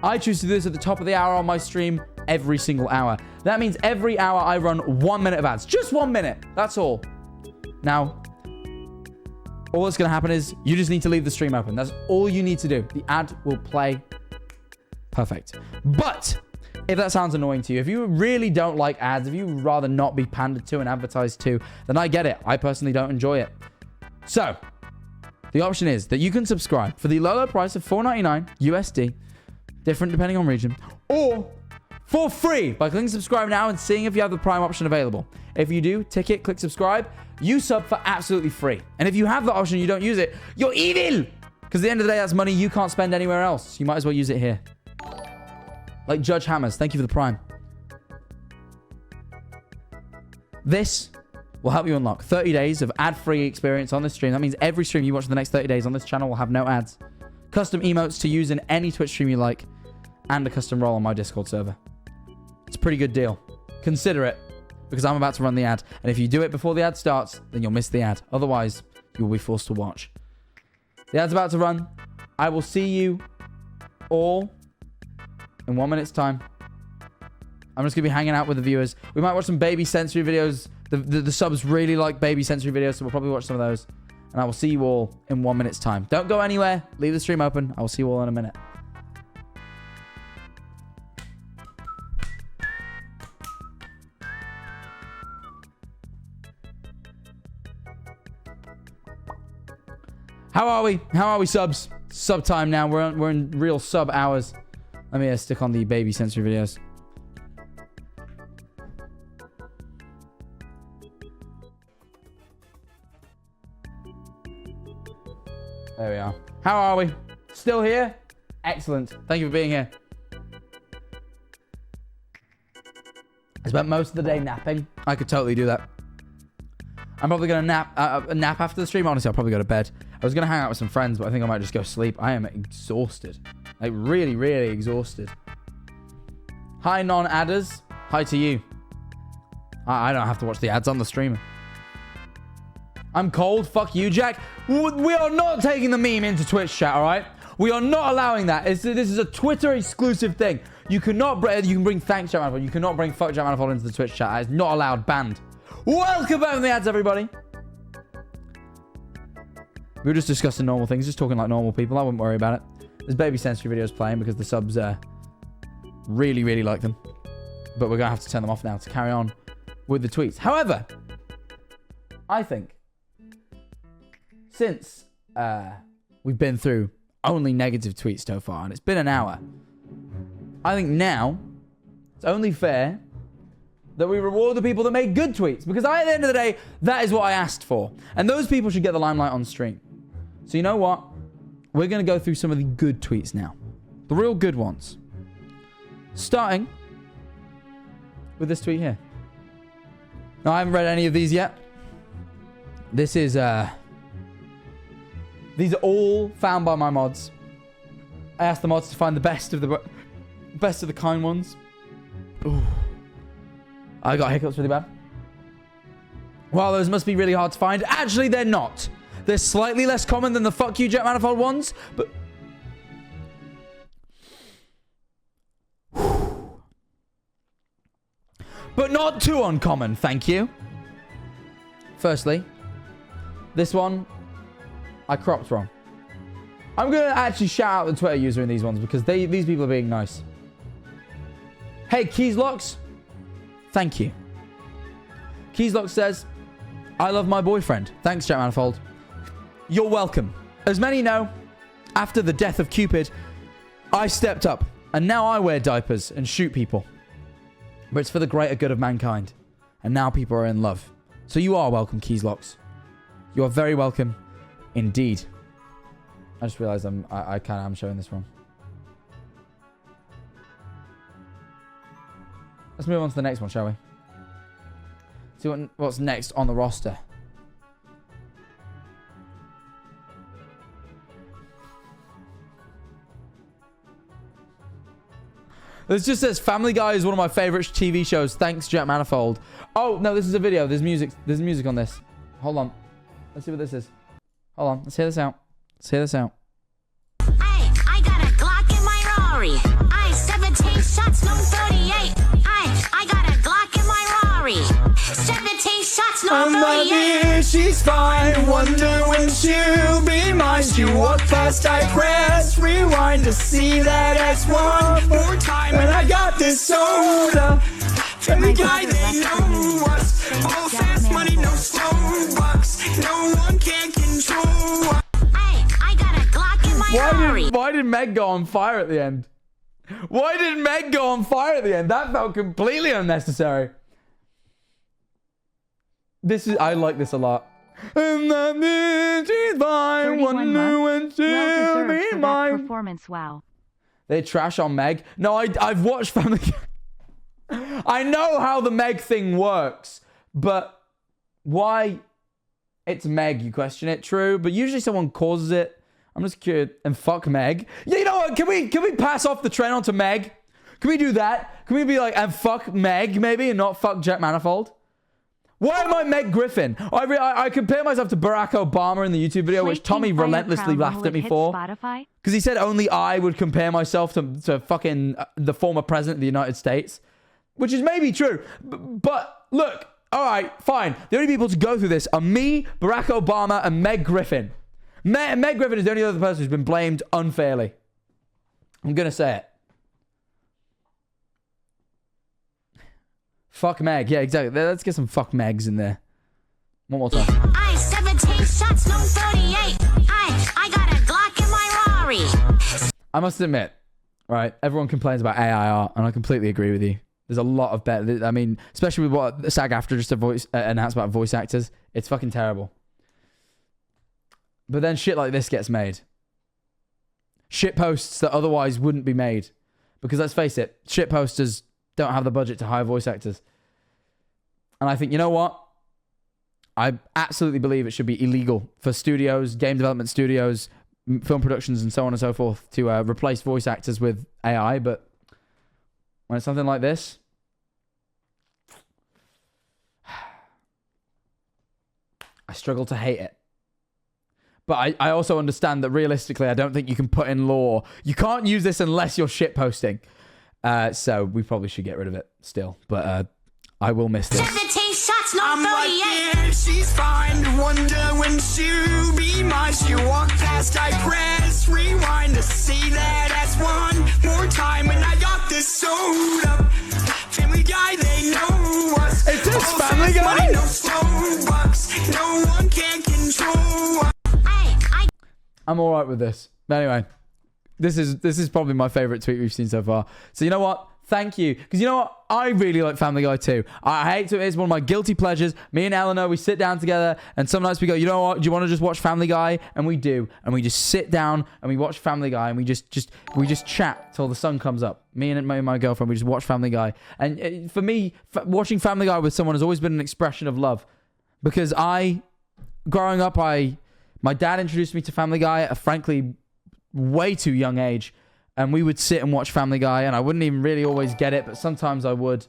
I choose to do this at the top of the hour on my stream every single hour. That means every hour I run 1 minute of ads. Just 1 minute. That's all. Now, all that's going to happen is you just need to leave the stream open. That's all you need to do. The ad will play. Perfect. But if that sounds annoying to you, if you really don't like ads, if you would rather not be pandered to and advertised to, then I get it. I personally don't enjoy it. So, the option is that you can subscribe for the low price of $4.99 USD, different depending on region, or for free by clicking subscribe now and seeing if you have the Prime option available. If you do, tick it, click subscribe, you sub for absolutely free. And if you have the option and you don't use it, you're evil! Because at the end of the day, that's money you can't spend anywhere else. You might as well use it here. Like Judge Hammers, thank you for the Prime. This will help you unlock 30 days of ad-free experience on this stream. That means every stream you watch for the next 30 days on this channel will have no ads. Custom emotes to use in any Twitch stream you like, and a custom role on my Discord server. It's a pretty good deal. Consider it, because I'm about to run the ad. And if you do it before the ad starts, then you'll miss the ad. Otherwise, you will be forced to watch. The ad's about to run. I will see you all in 1 minute's time. I'm just going to be hanging out with the viewers. We might watch some baby sensory videos. The subs really like baby sensory videos, so we'll probably watch some of those. And I will see you all in 1 minute's time. Don't go anywhere. Leave the stream open. I will see you all in a minute. How are we? How are we, subs? Sub time now. We're in real sub hours. Let me stick on the baby sensory videos. There we are. How are we? Still here? Excellent. Thank you for being here. I spent most of the day napping. I could totally do that. I'm probably going to nap after the stream. Honestly, I'll probably go to bed. I was going to hang out with some friends, but I think I might just go sleep. I am exhausted. Like, really, really exhausted. Hi, non-adders. Hi to you. I don't have to watch the ads on the streamer. I'm cold. Fuck you, Jack. We are not taking the meme into Twitch chat, all right? We are not allowing that. This is a Twitter exclusive thing. You cannot you can bring thanks Jack Manifold. You cannot bring fuck Jack Manifold into the Twitch chat. That is not allowed. Banned. Welcome back from the ads, everybody. We were just discussing normal things, just talking like normal people. I wouldn't worry about it. There's baby sensory videos playing because the subs really, really like them. But we're going to have to turn them off now to carry on with the tweets. However, I think since we've been through only negative tweets so far, and it's been an hour, I think now it's only fair that we reward the people that make good tweets. Because at the end of the day, that is what I asked for. And those people should get the limelight on stream. So you know what? We're going to go through some of the good tweets now. The real good ones. Starting with this tweet here. Now, I haven't read any of these yet. This is, these are all found by my mods. I asked the mods to find the best of the kind ones. Ooh. I got hiccups really bad. Well, those must be really hard to find. Actually, they're not. They're slightly less common than the fuck you, Jack Manifold ones, but... but not too uncommon, thank you. Firstly, this one, I cropped wrong. I'm going to actually shout out the Twitter user in these ones because these people are being nice. Hey, Keyslocks. Thank you. Keyslock says, I love my boyfriend. Thanks, Jack Manifold. You're welcome. As many know, after the death of Cupid, I stepped up, and now I wear diapers and shoot people. But it's for the greater good of mankind. And now people are in love. So you are welcome, Keyslocks. You are very welcome indeed. I just realized I kind of am showing this wrong. Let's move on to the next one, shall we? See what's next on the roster. This just says Family Guy is one of my favorite TV shows. Thanks, Jack Manifold. Oh, no, this is a video. There's music. There's music on this. Hold on. Let's see what this is. Hold on. Let's hear this out. Let's hear this out. Hey, I got a Glock in my Rari. 17 shots, no 38. I got a Glock in my Rari. 17 shots, no 38. She's fine. Wonder when she'll be mine. She walked past, I press rewind to see that ass one more time. And I got this soda. Every guy they know us. All fast money, no slow bucks. No one can control us. I got a Glock in my Rari. Why did Meg go on fire at the end? Why did Meg go on fire at the end? That felt completely unnecessary. I like this a lot. And that she's fine. 31 Wonder when months. she'll Well deserved be for that mine. performance. Wow. They trash on Meg. No, I've watched Family Guy. I know how the Meg thing works, but why it's Meg, you question it, true, but usually someone causes it. I'm just curious. And fuck Meg. Yeah, you know what? Can we pass off the train onto Meg? Can we do that? Can we be like, and fuck Meg, maybe, and not fuck Jack Manifold? Why am I Meg Griffin? I compare myself to Barack Obama in the YouTube video, which Tommy relentlessly laughed at me for. Spotify? Because he said only I would compare myself to fucking the former president of the United States. Which is maybe true. But look, all right, fine. The only people to go through this are me, Barack Obama, and Meg Griffin. Meg Griffin is the only other person who's been blamed unfairly. I'm going to say it. Fuck Meg. Yeah, exactly. Let's get some fuck Megs in there. One more time. 17 shots, no 38. I got a Glock in my Rari. I must admit, right, everyone complains about AI art, and I completely agree with you. There's a lot of better. I mean, especially with what SAG-AFTRA just announced about voice actors. It's fucking terrible. But then shit like this gets made. Shit posts that otherwise wouldn't be made. Because let's face it, shit posters don't have the budget to hire voice actors. And I think, you know what? I absolutely believe it should be illegal for studios, game development studios, film productions, and so on and so forth to replace voice actors with AI. But when it's something like this, I struggle to hate it. But I also understand that realistically, I don't think you can put in law. You can't use this unless you're shitposting. So we probably should get rid of it still. But I will miss this. 17 shots, no I'm 38. like, yeah, she's fine. Wonder when she'll be mine. She walked past, I press rewind to see that ass one more time. And I got this soda. Family Guy, they know us. Is this All Family fast Guy? money, no slow bucks. No one can control us. I'm all right with this. But anyway, this is probably my favorite tweet we've seen so far. So you know what? Thank you. Because you know what? I really like Family Guy too. I hate to. It's one of my guilty pleasures. Me and Eleanor, we sit down together and some nights we go, you know what? Do you want to just watch Family Guy? And we do. And we just sit down and we watch Family Guy and we just chat till the sun comes up. Me and my girlfriend, we just watch Family Guy. And for me, watching Family Guy with someone has always been an expression of love. Because growing up, my dad introduced me to Family Guy at a frankly way too young age. And we would sit and watch Family Guy, and I wouldn't even really always get it, but sometimes I would.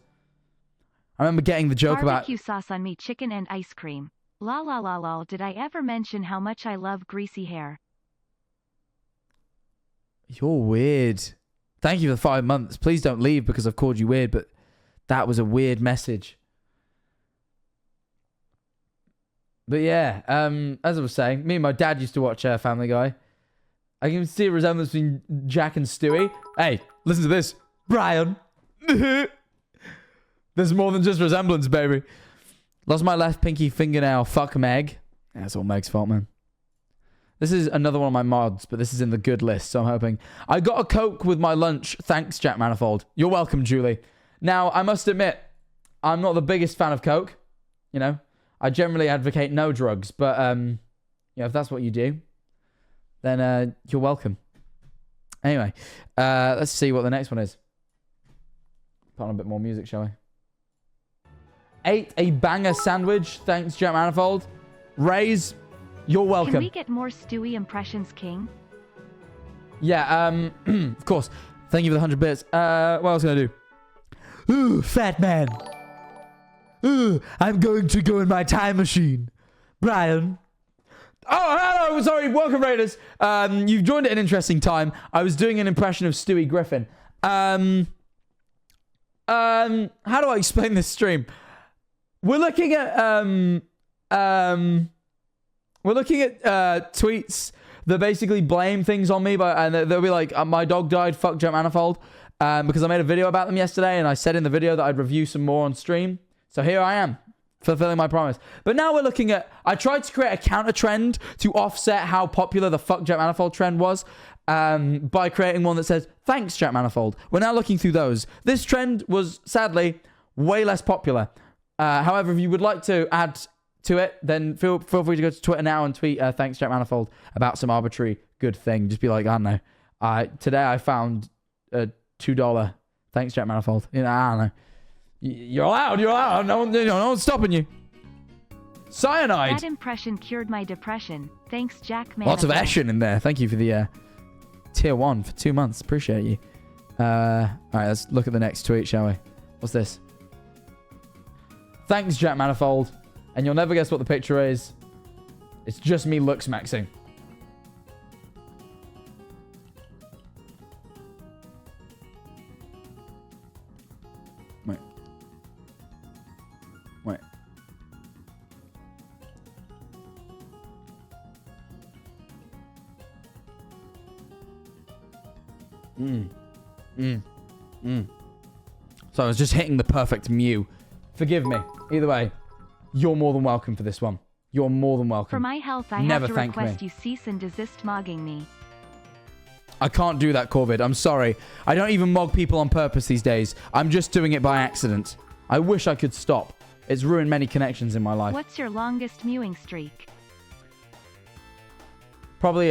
I remember getting the joke Barbecue sauce on me, chicken and ice cream. La la la la. Did I ever mention how much I love greasy hair? You're weird. Thank you for the 5 months. Please don't leave because I've called you weird, but that was a weird message. But yeah, as I was saying, me and my dad used to watch Family Guy. I can see a resemblance between Jack and Stewie. Hey, listen to this. Brian. There's more than just resemblance, baby. Lost my left pinky fingernail. Fuck Meg. Yeah, it's all Meg's fault, man. This is another one of my mods, but this is in the good list, so I'm hoping. I got a Coke with my lunch. Thanks, Jack Manifold. You're welcome, Julie. Now, I must admit, I'm not the biggest fan of Coke. You know, I generally advocate no drugs, but, if that's what you do, then you're welcome. Anyway, let's see what the next one is. Put on a bit more music, shall we? Ate a banger sandwich. Thanks, Jack Manifold. Raise, you're welcome. Can we get more Stewie impressions, King? Yeah, of course. Thank you for the 100 bits. What else can I do? Ooh, fat man. Ooh, I'm going to go in my time machine. Brian. Oh, hello. Sorry. Welcome, Raiders. You've joined at an interesting time. I was doing an impression of Stewie Griffin. How do I explain this stream? We're looking at, tweets that basically blame things on me, and they'll be like, my dog died, fuck Jack Manifold, because I made a video about them yesterday, and I said in the video that I'd review some more on stream. So here I am, fulfilling my promise. But now we're looking at, I tried to create a counter trend to offset how popular the fuck Jack Manifold trend was, by creating one that says, thanks Jack Manifold. We're now looking through those. This trend was, sadly, way less popular. However, if you would like to add to it, then feel free to go to Twitter now and tweet thanks Jack Manifold about some arbitrary good thing. Just be like, I don't know. Today I found a $2 thanks Jack Manifold. You know, I don't know. You're allowed. No one's stopping you. Cyanide. That impression cured my depression. Thanks, Jack Manifold. Lots of action in there. Thank you for the tier 1 for 2 months. Appreciate you. All right, let's look at the next tweet, shall we? What's this? Thanks, Jack Manifold. And you'll never guess what the picture is. It's just me looks maxing. Wait. So I was just hitting the perfect Mew. Forgive me. Either way. You're more than welcome for this one. You're more than welcome. For my health, I Never have to thank request me. you cease and desist mogging me. I can't do that, Corvid. I'm sorry. I don't even mog people on purpose these days. I'm just doing it by accident. I wish I could stop. It's ruined many connections in my life. What's your longest mewing streak? Probably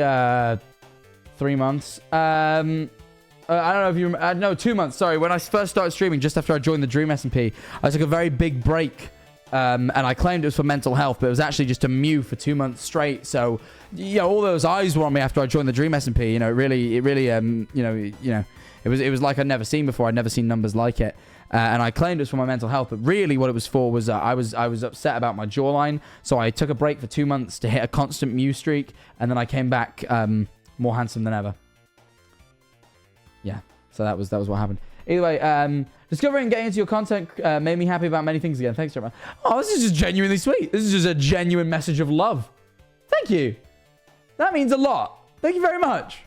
3 months. I don't know if you remember. No, 2 months. Sorry. When I first started streaming, just after I joined the Dream SMP, I took a very big break. And I claimed it was for mental health, but it was actually just a Mew for 2 months straight. So, you know, all those eyes were on me after I joined the Dream SMP. You know, it really, it was like I'd never seen before. I'd never seen numbers like it. And I claimed it was for my mental health, but really what it was for was I was upset about my jawline. So I took a break for 2 months to hit a constant Mew streak, and then I came back more handsome than ever. Yeah, so that was what happened. Either way, discovering and getting into your content made me happy about many things again. Thanks, everyone. Oh, this is just genuinely sweet. This is just a genuine message of love. Thank you. That means a lot. Thank you very much.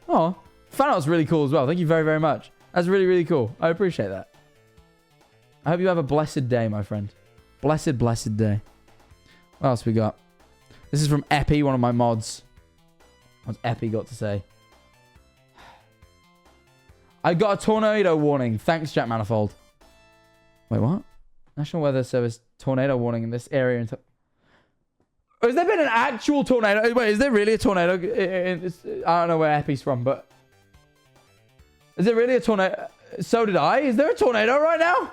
Oh, fan art's really cool as well. Thank you very, very much. That's really, really cool. I appreciate that. I hope you have a blessed day, my friend. Blessed, blessed day. What else we got? This is from Epi, one of my mods. What's Epi got to say? I got a tornado warning. Thanks, Jack Manifold. Wait, what? National Weather Service tornado warning in this area. Has there been an actual tornado? Wait, is there really a tornado? I don't know where Epi's from, but... Is there really a tornado? So did I. Is there a tornado right now?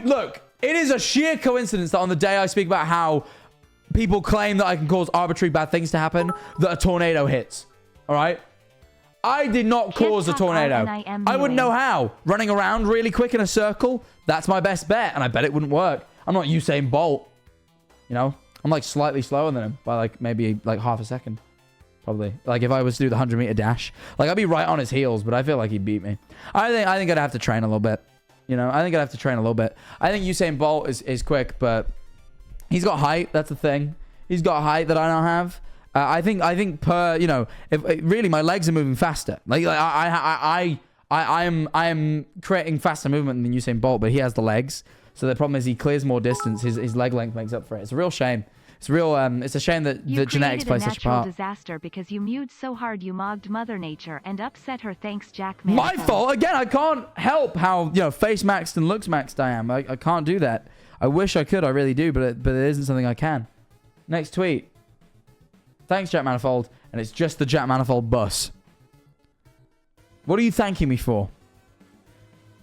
Look, it is a sheer coincidence that on the day I speak about how people claim that I can cause arbitrary bad things to happen, that a tornado hits. All right? I did not cause a tornado. I wouldn't know how. Running around really quick in a circle, that's my best bet. And I bet it wouldn't work. I'm not Usain Bolt. You know? I'm like slightly slower than him by like maybe like half a second. Probably. Like if I was to do the 100-meter dash. Like I'd be right on his heels, but I feel like he'd beat me. I think I'd have to train a little bit. You know? I think I'd have to train a little bit. I think Usain Bolt is quick, but he's got height. That's the thing. He's got height that I don't have. I think per, you know, if really my legs are moving faster. Like I am creating faster movement than Usain Bolt, but he has the legs. So the problem is he clears more distance. His leg length makes up for it. It's a real shame. It's real. It's a shame that the genetics play such a part. You created a natural disaster because you mewed so hard you mogged Mother Nature and upset her. Thanks, Jack Manifold. My fault again. I can't help how, you know, face maxed and looks maxed I am. I can't do that. I wish I could. I really do, but it isn't something I can. Next tweet. Thanks, Jack Manifold. And it's just the Jack Manifold bus. What are you thanking me for?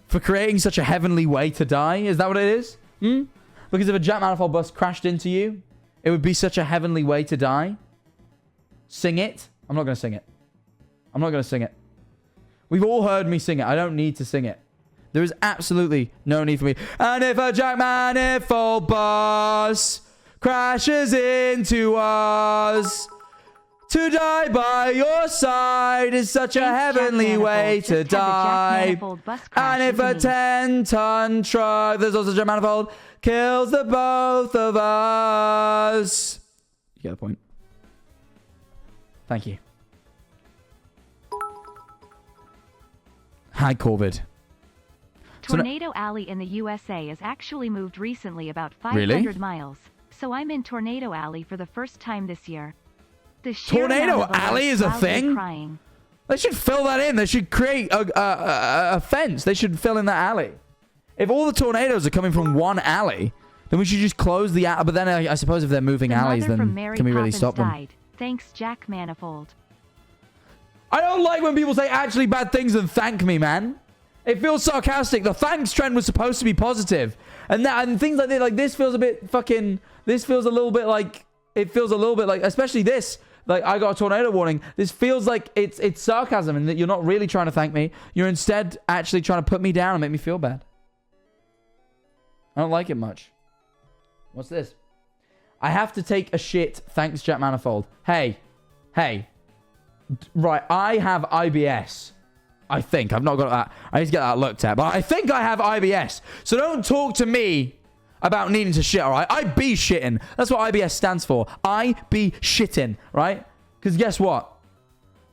For creating such a heavenly way to die? Is that what it is? Because if a Jack Manifold bus crashed into you, it would be such a heavenly way to die. Sing it. I'm not going to sing it. I'm not going to sing it. We've all heard me sing it. I don't need to sing it. There is absolutely no need for me. And if a Jack Manifold bus crashes into us, to die by your side is such a heavenly way to die. And if a 10-ton truck, there's also Jack Manifold, kills the both of us. You get the point. Thank you. Hi, COVID. Tornado Alley in the USA is actually moved recently about 500 miles. So I'm in Tornado Alley for the first time this year. The Tornado Alley is a thing? Crying. They should fill that in. They should create a fence. They should fill in that alley. If all the tornadoes are coming from one alley, then we should just close the alley. But then I suppose if they're moving alleys, then can we really stop them? Thanks, Jack Manifold. I don't like when people say actually bad things and thank me, man. It feels sarcastic. The thanks trend was supposed to be positive. And things like this, this feels a bit fucking... This feels a little bit like... It feels a little bit like... Especially this. Like, I got a tornado warning. This feels like it's sarcasm and that you're not really trying to thank me. You're instead actually trying to put me down and make me feel bad. I don't like it much. What's this? I have to take a shit. Thanks, Jack Manifold. Hey. Right, I have IBS. I think. I've not got that. I need to get that looked at. But I think I have IBS. So don't talk to me about needing to shit, all right? I be shitting. That's what IBS stands for. I be shitting, right? Because guess what?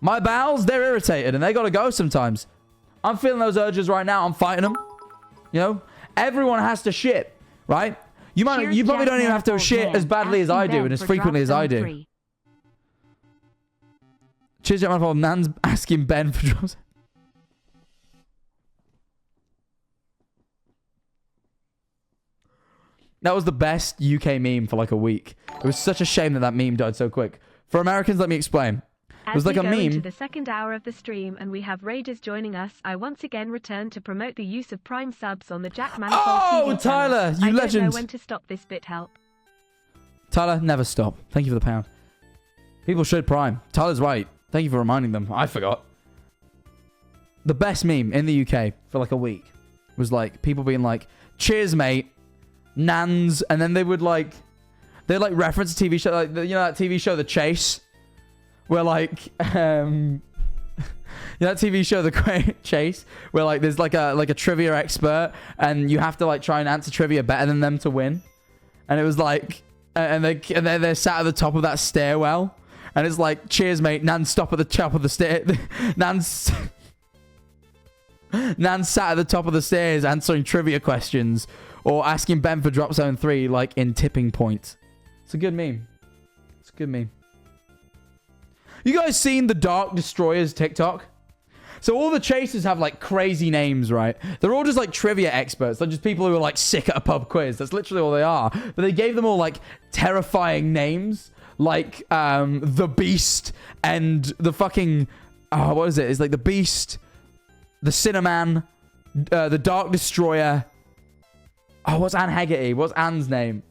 My bowels, they're irritated and they got to go sometimes. I'm feeling those urges right now. I'm fighting them. You know? Everyone has to shit, right? You probably don't even have to shit as badly as I do and as frequently as I do. Cheers, Jack Manifold. Nan's asking Ben for drops. That was the best UK meme for like a week. It was such a shame that meme died so quick. For Americans, let me explain. It was like a meme. As we go into the second hour of the stream and we have Rages joining us, I once again return to promote the use of Prime subs on the Jack Manifold TV Tyler, you I legend. don't know when to stop this bit, help. Tyler, never stop. Thank you for the pound. People should Prime. Tyler's right. Thank you for reminding them. I forgot. The best meme in the UK for like a week was like people being like, cheers, mate. Nans, and then they'd like reference a TV show, like you know that TV show The Chase, where like you know that TV show The Great Chase, where like there's like a trivia expert and you have to like try and answer trivia better than them to win, and it was like and they're sat at the top of that stairwell and it's like, cheers mate, Nan, stop at the top of the stair. Nan sat at the top of the stairs answering trivia questions. Or asking Ben for Drop Zone 3, like, in Tipping Point. It's a good meme. It's a good meme. You guys seen the Dark Destroyers TikTok? So all the chasers have, like, crazy names, right? They're all just, like, trivia experts. They're just people who are, like, sick at a pub quiz. That's literally all they are. But they gave them all, like, terrifying names. Like, The Beast and the fucking... Oh, what is it? It's like The Beast, the Cinnamon, the Dark Destroyer... Oh, what's Anne Haggerty? What's Anne's name?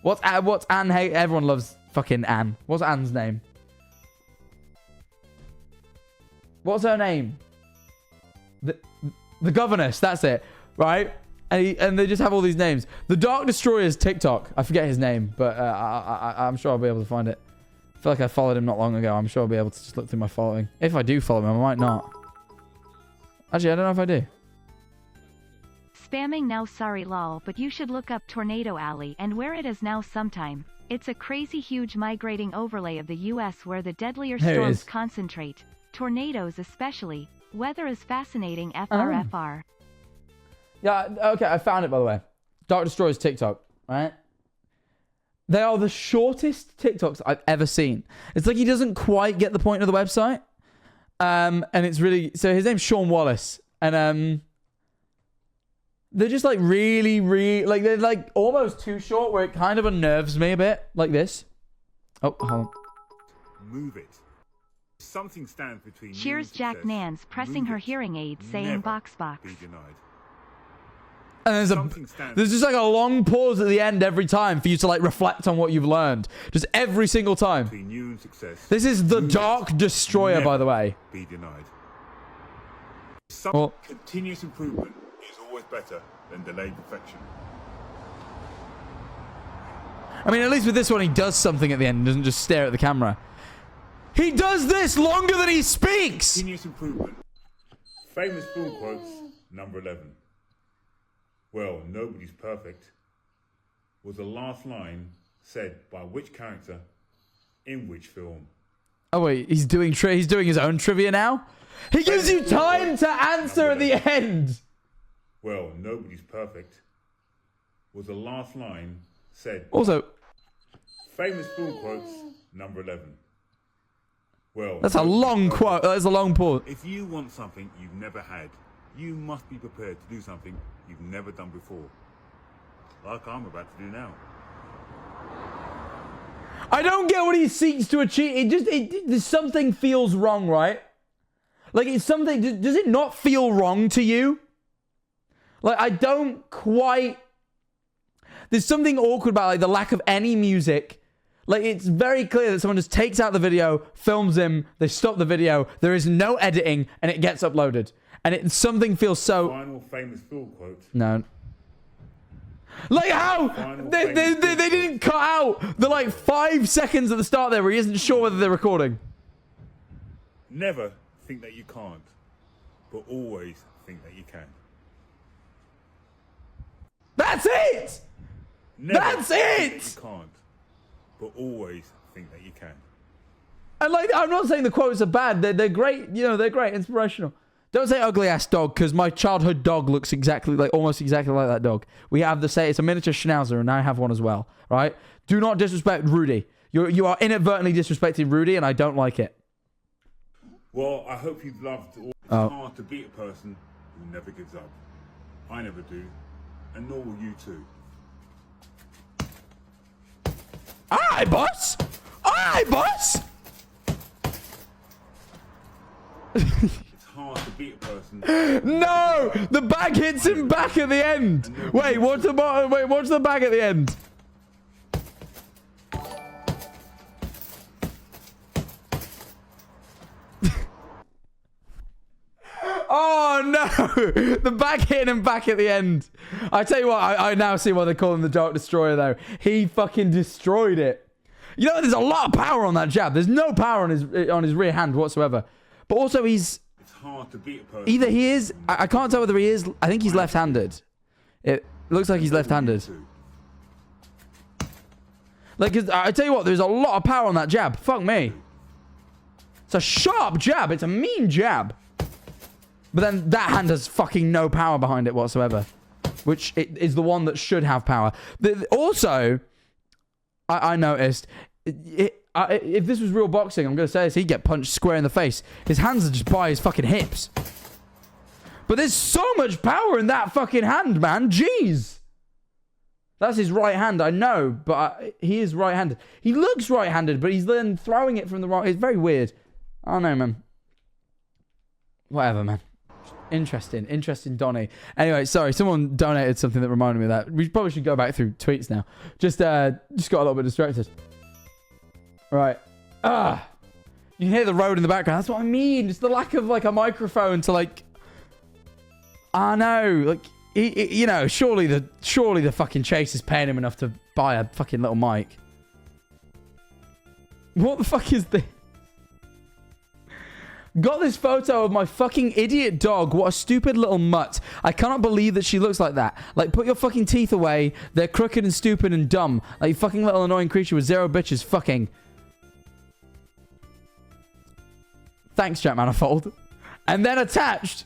What's Anne Haggerty? Everyone loves fucking Anne. What's Anne's name? What's her name? The governess. That's it. Right? And they just have all these names. The Dark Destroyer's TikTok. I forget his name, but I'm sure I'll be able to find it. I feel like I followed him not long ago. I'm sure I'll be able to just look through my following. If I do follow him, I might not. Actually, I don't know if I do. Spamming now, sorry lol, but you should look up Tornado Alley and where it is now sometime. It's a crazy huge migrating overlay of the US where the deadlier storms concentrate. Tornadoes especially. Weather is fascinating FRFR. Yeah, okay, I found it by the way. Dark Destroyer's TikTok, right? They are the shortest TikToks I've ever seen. It's like he doesn't quite get the point of the website. And it's really... So his name's Sean Wallace. And they're just like really, like they're like almost too short where it kind of unnerves me a bit. Like this. Oh, hold on. move it. Something stands between you Cheers, and Jack success. Nance pressing Move her it. hearing aid, saying Never box. be denied. And there's just like a long pause at the end every time for you to like reflect on what you've learned. Just every single time. Between you and success. This is the Move Dark it. Destroyer, Never by the way. Be denied. Well, Continuous improvement is always better than delayed perfection. I mean, at least with this one, he does something at the end and doesn't just stare at the camera. He does this longer than he speaks! Continuous improvement. Famous film quotes, number 11. Well, nobody's perfect. Was the last line said by which character in which film? Oh wait, he's doing his own trivia now? He gives you time to answer at the end! Well, nobody's perfect. Was the last line said. Also, Famous film quotes, number 11. Well, that's a long quote. That's a long pause. If you want something you've never had, you must be prepared to do something you've never done before. Like I'm about to do now. I don't get what he seeks to achieve. There's something feels wrong, right? Like it's something. Does it not feel wrong to you? Like I don't quite. There's something awkward about like the lack of any music. Like it's very clear that someone just takes out the video, films him, they stop the video, there is no editing, and it gets uploaded. And something feels so. Final famous film quote. No. Like how they didn't cut out the like 5 seconds at the start there where he isn't sure whether they're recording. Never think that you can't, but always think that you can. That's it. Never That's think it. that you can't, but always think that you can. And like, I'm not saying the quotes are bad. They're great. You know, they're great, inspirational. Don't say ugly ass dog because my childhood dog looks almost exactly like that dog. We have it's a miniature schnauzer, and I have one as well. Right? Do not disrespect Rudy. You are inadvertently disrespecting Rudy, and I don't like it. Well, I hope you've loved. It's hard to beat a person who never gives up. I never do, and nor will you too. Aye, boss! Aye, boss! It's hard to beat a person. No! The bag hits him back at the end! Wait, watch the bag at the end. Oh no! The bag hitting him back at the end. I tell you what, I now see why they call him the Dark Destroyer though. He fucking destroyed it. You know, there's a lot of power on that jab. There's no power on his rear hand whatsoever. But also It's hard to beat a person. either he is, I can't tell whether he is, I think he's left-handed. It looks like he's left-handed. Like, 'cause I tell you what, there's a lot of power on that jab. Fuck me. It's a sharp jab. It's a mean jab. But then that hand has fucking no power behind it whatsoever. Which is the one that should have power. Also, I noticed, if this was real boxing, I'm going to say this, he'd get punched square in the face. His hands are just by his fucking hips. But there's so much power in that fucking hand, man. Jeez. That's his right hand, I know. But he is right-handed. He looks right-handed, but he's then throwing it from the wrong... It's very weird. I don't know, man. Whatever, man. Interesting, Donny. Anyway, sorry, someone donated something that reminded me of that. We probably should go back through tweets now. Just got a little bit distracted. Right. You can hear the road in the background. That's what I mean. It's the lack of like a microphone to like. I know, like you know, surely the fucking Chase is paying him enough to buy a fucking little mic. What the fuck is this? Got this photo of my fucking idiot dog. What a stupid little mutt. I cannot believe that she looks like that. Like, put your fucking teeth away. They're crooked and stupid and dumb. Like, you fucking little annoying creature with zero bitches. Fucking. Thanks, Jack Manifold. And then attached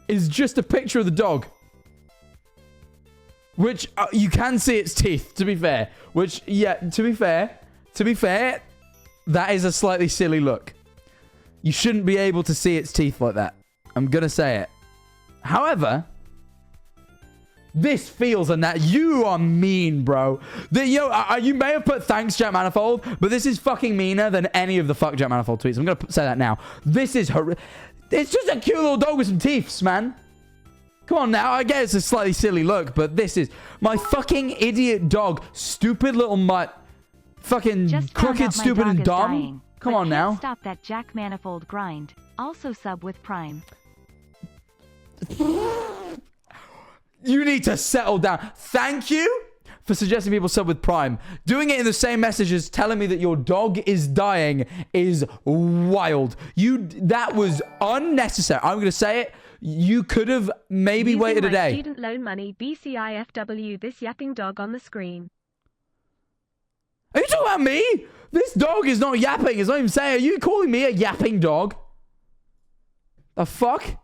is just a picture of the dog. Which, you can see its teeth, to be fair. Which, yeah, to be fair, that is a slightly silly look. You shouldn't be able to see its teeth like that. I'm going to say it. However, This feels and that. You are mean, bro. You may have put thanks, Jack Manifold, but this is fucking meaner than any of the fuck Jack Manifold tweets. I'm going to say that now. This is it's just a cute little dog with some teeth, man. Come on now. I get it's a slightly silly look, but this is my fucking idiot dog. Stupid little mutt. Fucking Just crooked, stupid, and dumb. Dying, Come on now. Stop that Jack Manifold grind. Also sub with Prime. You need to settle down. Thank you for suggesting people sub with Prime. Doing it in the same message as telling me that your dog is dying is wild. That was unnecessary. I'm going to say it. You could have maybe Using waited a my day. Student loan money, BCIFW, this yapping dog on the screen. Are you talking about me? This dog is not yapping. It's not even saying. Are you calling me a yapping dog? The fuck?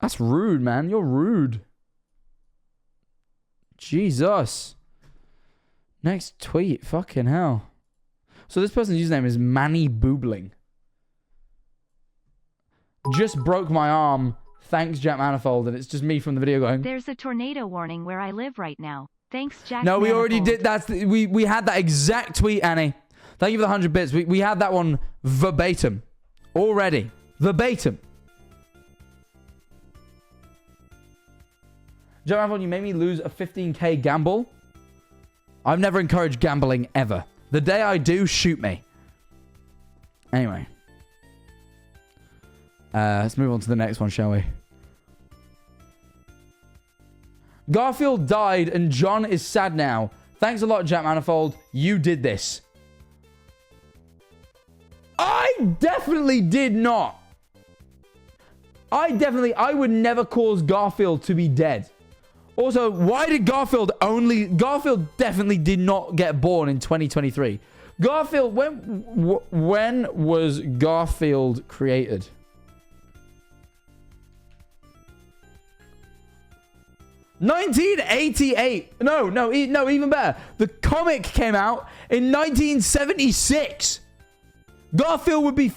That's rude, man. You're rude. Jesus. Next tweet. Fucking hell. So this person's username is Manny Boobling. Just broke my arm. Thanks, Jack Manifold. And it's just me from the video going. There's a tornado warning where I live right now. Thanks, Jack No, we already Manifold. did that. We had that exact tweet, Annie. Thank you for the 100 bits. We had that one verbatim. Already. Verbatim. Jack Manifold, you made me lose a 15k gamble. I've never encouraged gambling ever. The day I do, shoot me. Anyway. Let's move on to the next one, shall we? Garfield died and John is sad now. Thanks a lot, Jack Manifold. You did this. I definitely did not. I would never cause Garfield to be dead. Also, why did Garfield definitely did not get born in 2023. Garfield, when was Garfield created? $1988. No, even better. The comic came out in 1976. Garfield would be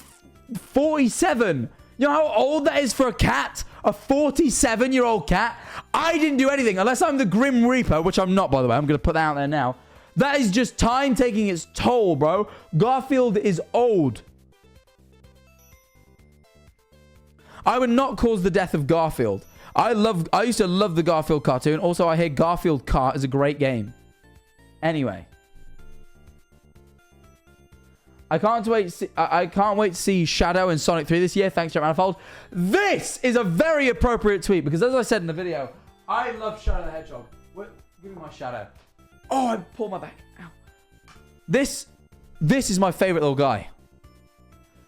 47. You know how old that is for a cat? A 47-year-old cat? I didn't do anything. Unless I'm the Grim Reaper, which I'm not, by the way. I'm going to put that out there now. That is just time taking its toll, bro. Garfield is old. I would not cause the death of Garfield. I used to love the Garfield cartoon. Also, I hear Garfield Kart is a great game. Anyway. I can't wait to see Shadow and Sonic 3 this year. Thanks, Jack Manifold. This is a very appropriate tweet because, as I said in the video, I love Shadow the Hedgehog. Give me my Shadow. Oh, I pulled my back. Ow. This is my favorite little guy.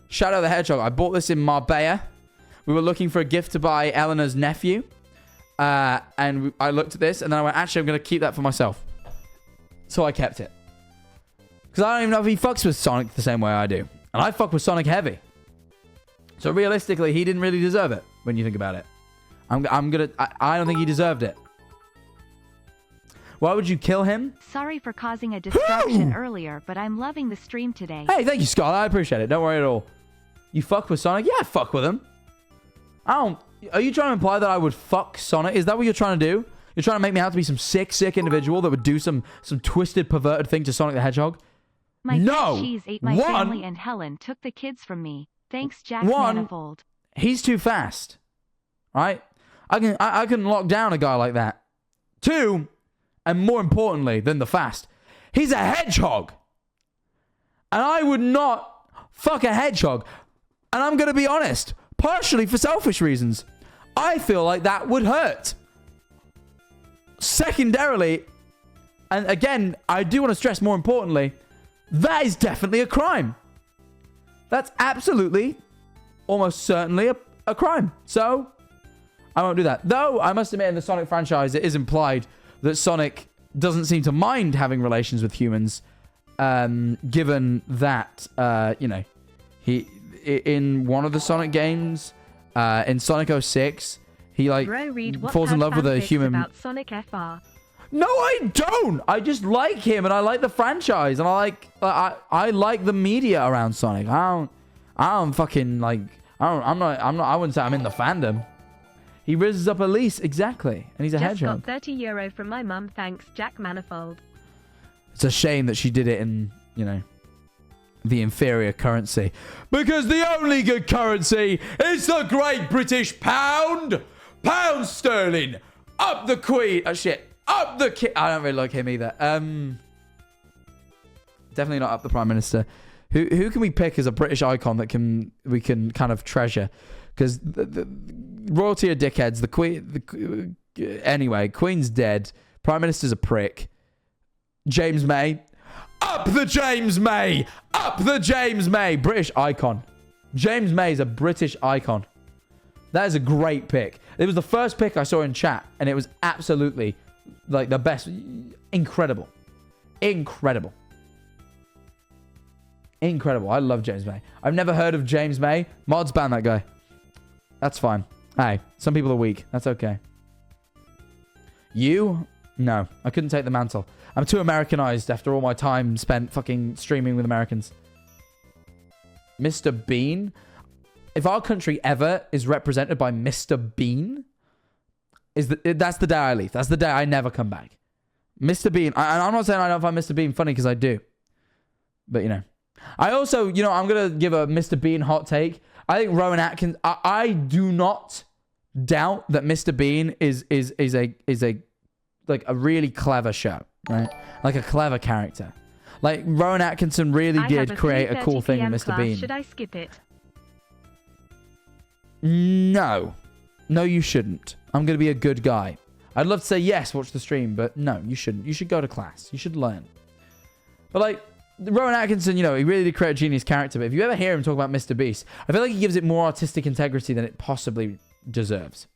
Shadow the Hedgehog. I bought this in Marbella. We were looking for a gift to buy Eleanor's nephew. And I looked at this and then I went, actually, I'm going to keep that for myself. So I kept it. Because I don't even know if he fucks with Sonic the same way I do. And I fuck with Sonic heavy. So realistically, he didn't really deserve it when you think about it. I don't think he deserved it. Why would you kill him? Sorry for causing a distraction earlier, but I'm loving the stream today. Hey, thank you, Scott. I appreciate it. Don't worry at all. You fuck with Sonic? Yeah, I fuck with him. Are you trying to imply that I would fuck Sonic? Is that what you're trying to do? You're trying to make me out to be some sick individual that would do some twisted, perverted thing to Sonic the Hedgehog? My no. pet cheese ate my family and Helen took the kids from me. Thanks, Jack Manifold. He's too fast. Right? I can lock down a guy like that. 2, and more importantly than the fast, he's a hedgehog. And I would not fuck a hedgehog. And I'm going to be honest, partially for selfish reasons. I feel like that would hurt. Secondarily, and again, I do want to stress more importantly, that is definitely a crime. That's absolutely, almost certainly a crime. So, I won't do that. Though, I must admit, in the Sonic franchise, it is implied that Sonic doesn't seem to mind having relations with humans, given that, he in one of the Sonic games, in Sonic 06, he falls in love with a human. About Sonic FR. No, I don't. I just like him, and I like the franchise, and I like the media around Sonic. I don't fucking like. I wouldn't say I'm in the fandom. He rizzes up Elise, exactly. And he's a Just hedgehog. got €30 from my mum, thanks, Jack Manifold. It's a shame that she did it in, you know, the inferior currency. Because the only good currency is the Great British Pound. Pound sterling. Up the Queen. Oh, shit. Up the I don't really like him either. Definitely not up the Prime Minister. Who can we pick as a British icon that we can kind of treasure? Because the royalty are dickheads. The Queen... anyway, Queen's dead. Prime Minister's a prick. James May. Up the James May! Up the James May! British icon. James May is a British icon. That is a great pick. It was the first pick I saw in chat, and it was absolutely, like, the best. Incredible. Incredible. Incredible. I love James May. I've never heard of James May. Mods ban that guy. That's fine. Hey, some people are weak. That's okay. You? No. I couldn't take the mantle. I'm too Americanized after all my time spent fucking streaming with Americans. Mr. Bean? If our country ever is represented by Mr. Bean, that's the day I leave. That's the day I never come back. Mr. Bean. I'm not saying I don't find Mr. Bean funny, because I do. But, you know. I also, you know, I'm going to give a Mr. Bean hot take. I think Rowan Atkins... I do not doubt that Mr. Bean is a like a really clever show, right? Like a clever character. Like Rowan Atkinson really did create a cool thing with Mr. Bean. Should I skip it? No. No, you shouldn't. I'm going to be a good guy. I'd love to say yes, watch the stream, but no, you shouldn't. You should go to class. You should learn. But like, Rowan Atkinson, you know, he really did create a genius character, but if you ever hear him talk about Mr. Beast, I feel like he gives it more artistic integrity than it possibly deserves.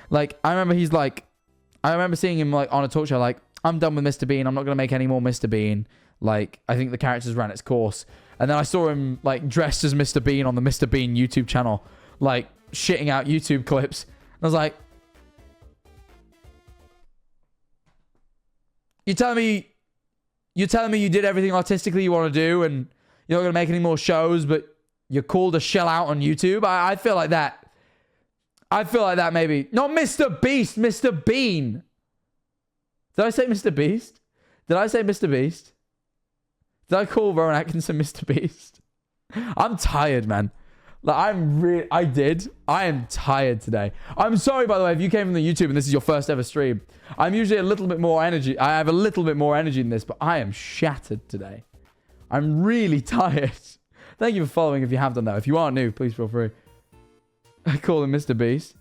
Like, I remember seeing him like on a talk show, like, I'm done with Mr. Bean. I'm not going to make any more Mr. Bean. Like, I think the character's ran its course. And then I saw him like dressed as Mr. Bean on the Mr. Bean YouTube channel, like shitting out YouTube clips. And I was like, you're telling me you did everything artistically you want to do and you're not going to make any more shows, but you're cool to shell out on YouTube? I feel like that. I feel like that maybe. Not Mr. Beast, Mr. Bean. Did I say Mr. Beast? Did I say Mr. Beast? Did I call Rowan Atkinson Mr. Beast? I'm tired, man. Like, I am tired today. I'm sorry, by the way, if you came from the YouTube and this is your first ever stream. I'm usually a little bit more energy. I have a little bit more energy than this, but I am shattered today. I'm really tired. Thank you for following if you have done that. If you are new, please feel free. I call him Mr. Beast.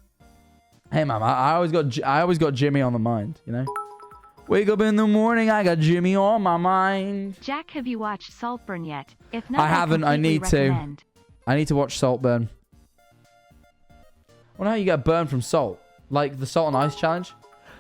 Hey, man, I always got Jimmy on the mind, you know? Wake up in the morning, I got Jimmy on my mind. Jack, have you watched Saltburn yet? If not, I haven't. I need recommend. to. I need to watch Saltburn. Well, how you get burned from salt? Like the Salt and Ice challenge?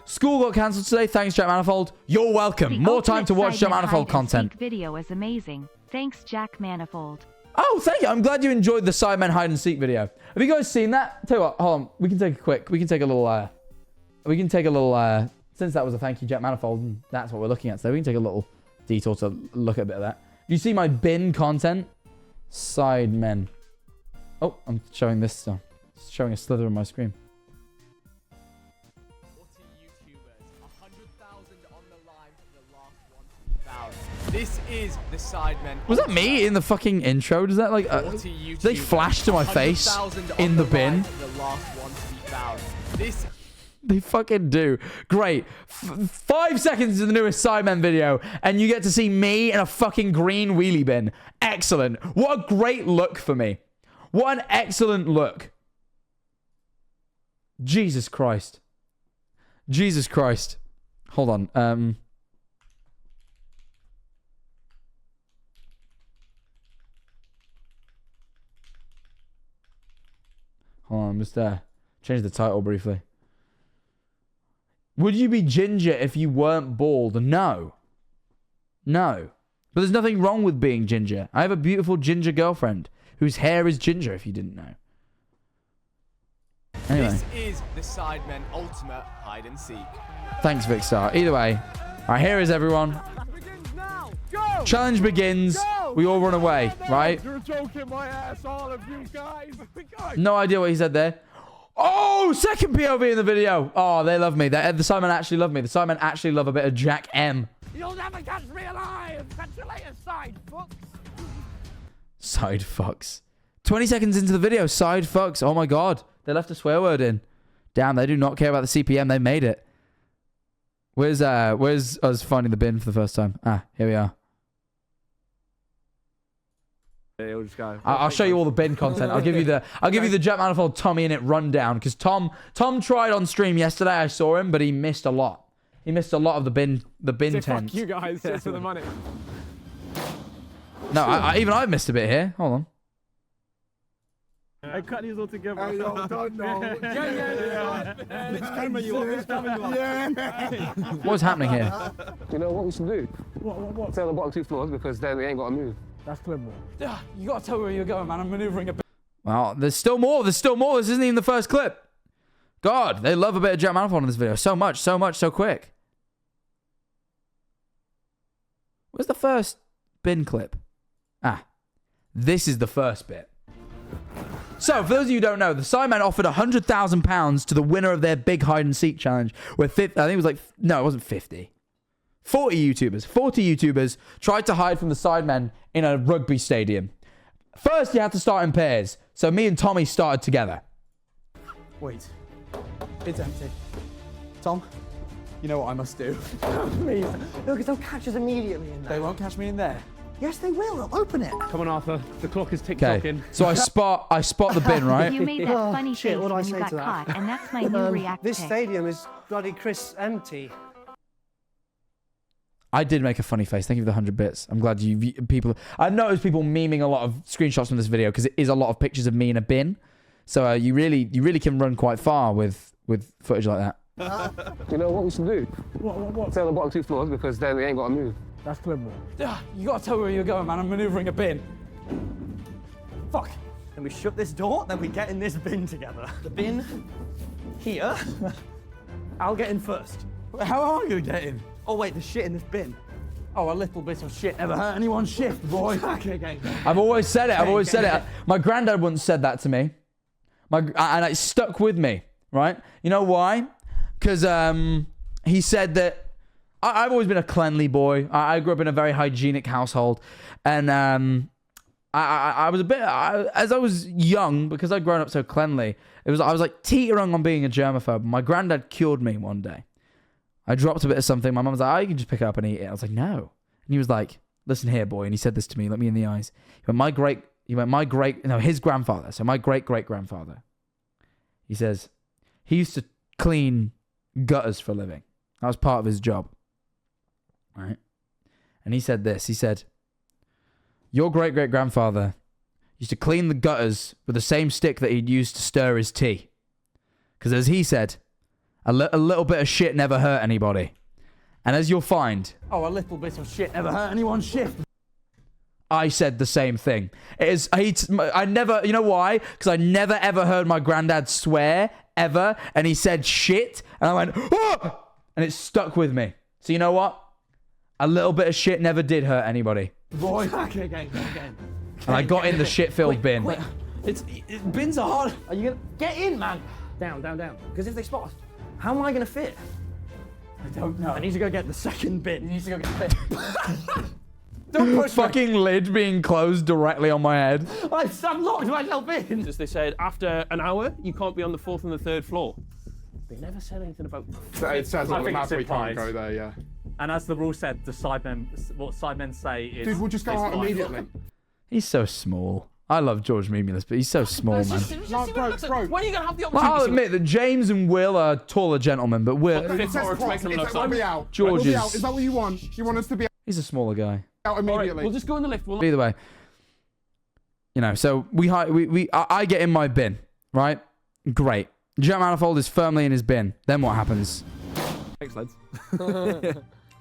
School got cancelled today. Thanks, Jack Manifold. You're welcome. The More time to watch Jack Sidemen Manifold content. Video is amazing. Thanks, Jack Manifold. Oh, thank you. I'm glad you enjoyed the Sidemen hide and seek video. Have you guys seen that? Tell you what, hold on. We can take a little, since that was a thank you, Jack Manifold, and that's what we're looking at today, we can take a little detour to look at a bit of that. You see my bin content? Sidemen. Oh, I'm showing this stuff. It's showing a slither on my screen. This is the Sidemen. Was that me in the fucking intro? Does that like they flash to my face in the bin? They fucking do. Great. 5 seconds of the newest Sidemen video, and you get to see me in a fucking green wheelie bin. Excellent. What a great look for me. What an excellent look. Jesus Christ. Jesus Christ. Hold on. Hold on, I'm just change the title briefly. Would you be ginger if you weren't bald? No. No. But there's nothing wrong with being ginger. I have a beautiful ginger girlfriend whose hair is ginger, if you didn't know. Anyway. This is the Sidemen Ultimate Hide and Seek. Thanks, Vicstar. Either way. Alright, here is everyone. Challenge begins. We all run away, right? You're joking my ass, all of you guys. No idea what he said there. Oh, Oh, second POV in the video. Oh, they love me. The Sidemen actually love me. The Sidemen actually love a bit of Jack M. You'll never catch me alive. Catch you later, side fucks. Side fucks. 20 seconds into the video, side fucks. Oh my god. They left a swear word in. Damn, they do not care about the CPM. They made it. Where's us finding the bin for the first time? Ah, here we are. I'll show you all the bin content. I'll give you the Jack Manifold Tommy in it rundown, because Tom tried on stream yesterday. I saw him, but he missed a lot. He missed a lot of the bin tent. Fuck you guys, just for the money. No, even I've missed a bit here. Hold on. I cut these all together. I don't know. What's happening here? You know what we should do? What? Tell the bottom 2 floors, because then we ain't got to move. That's clever. You gotta tell me where you're going, man. I'm maneuvering a bit. Well, there's still more. There's still more. This isn't even the first clip. God, they love a bit of Jack Manifold in this video. So much, so quick. Where's the first bin clip? Ah, this is the first bit. So, for those of you who don't know, the Sidemen offered £100,000 to the winner of their big hide-and-seek challenge, where I think it was like, no, it wasn't 50. 40 YouTubers tried to hide from the Sidemen in a rugby stadium. First, you had to start in pairs. So me and Tommy started together. Wait. It's empty. Tom, you know what I must do? Please. No, because they'll catch us immediately in there. They won't catch me in there. Yes, they will. They'll open it. Come on, Arthur. The clock is tick-tocking. So I spot the bin, right? You made that funny shit, face what do I when you say got to that? caught, and that's my new react This pic. stadium is bloody Chris empty. I did make a funny face. Thank you for the 100 bits. I'm glad people. I've noticed people memeing a lot of screenshots from this video because it is a lot of pictures of me in a bin. So you really can run quite far with footage like that. You know what we should do? What? Tell the bottom 2 floors, because then we ain't got to move. That's clever. You gotta tell me where you're going, man. I'm maneuvering a bin. Fuck. Then we shut this door, then we get in this bin together. The bin here. I'll get in first. How am I gonna get in? Oh wait, there's shit in this bin. Oh, a little bit of shit never hurt anyone's shift, boy. Okay. I've always said it. My granddad once said that to me. And it stuck with me, right? You know why? Because he said that I've always been a cleanly boy. I grew up in a very hygienic household. And I was a bit, as I was young, because I'd grown up so cleanly, I was like teetering on being a germaphobe. My granddad cured me one day. I dropped a bit of something. My mum was like, oh, you can just pick it up and eat it. I was like, no. And he was like, listen here, boy. And he said this to me, look me in the eyes. He went, his grandfather. So my great-great-grandfather. He says, he used to clean gutters for a living. That was part of his job. Right? And he said this. He said, your great-great-grandfather used to clean the gutters with the same stick that he'd used to stir his tea. Because as he said, a little bit of shit never hurt anybody. And as you'll find... Oh, a little bit of shit never hurt anyone's shift. I said the same thing. I never... You know why? Because I never ever heard my granddad swear, ever. And he said shit. And I went, oh! And it stuck with me. So you know what? A little bit of shit never did hurt anybody. Boy. Okay. And I got in the shit-filled bin. Wait. Bins are hard. Are you gonna get in, man? Down. Because if they spot us, how am I gonna fit? I don't know. I need to go get the second bin. You need to go get fit. Don't push Fucking lid being closed directly on my head. I've locked myself in. As they said, after an hour, you can't be on the 4th and the 3rd floor. They never said anything about... It says on the map we can't go there, yeah. And as the rule said, what Sidemen say is... Dude, we'll just go out immediately. He's so small. I love George Mimulus, but he's so small, man. Bro, when are you going to have the opportunity? Well, I'll admit that James and Will are taller gentlemen, but Will... It says we'll be out. George We'll be out. Is that what you want? You want us to be He's a smaller guy. out immediately? We'll just go in the lift. Either way. You know, so I get in my bin, right? Great. Jack Manifold is firmly in his bin. Then what happens? Thanks, lads.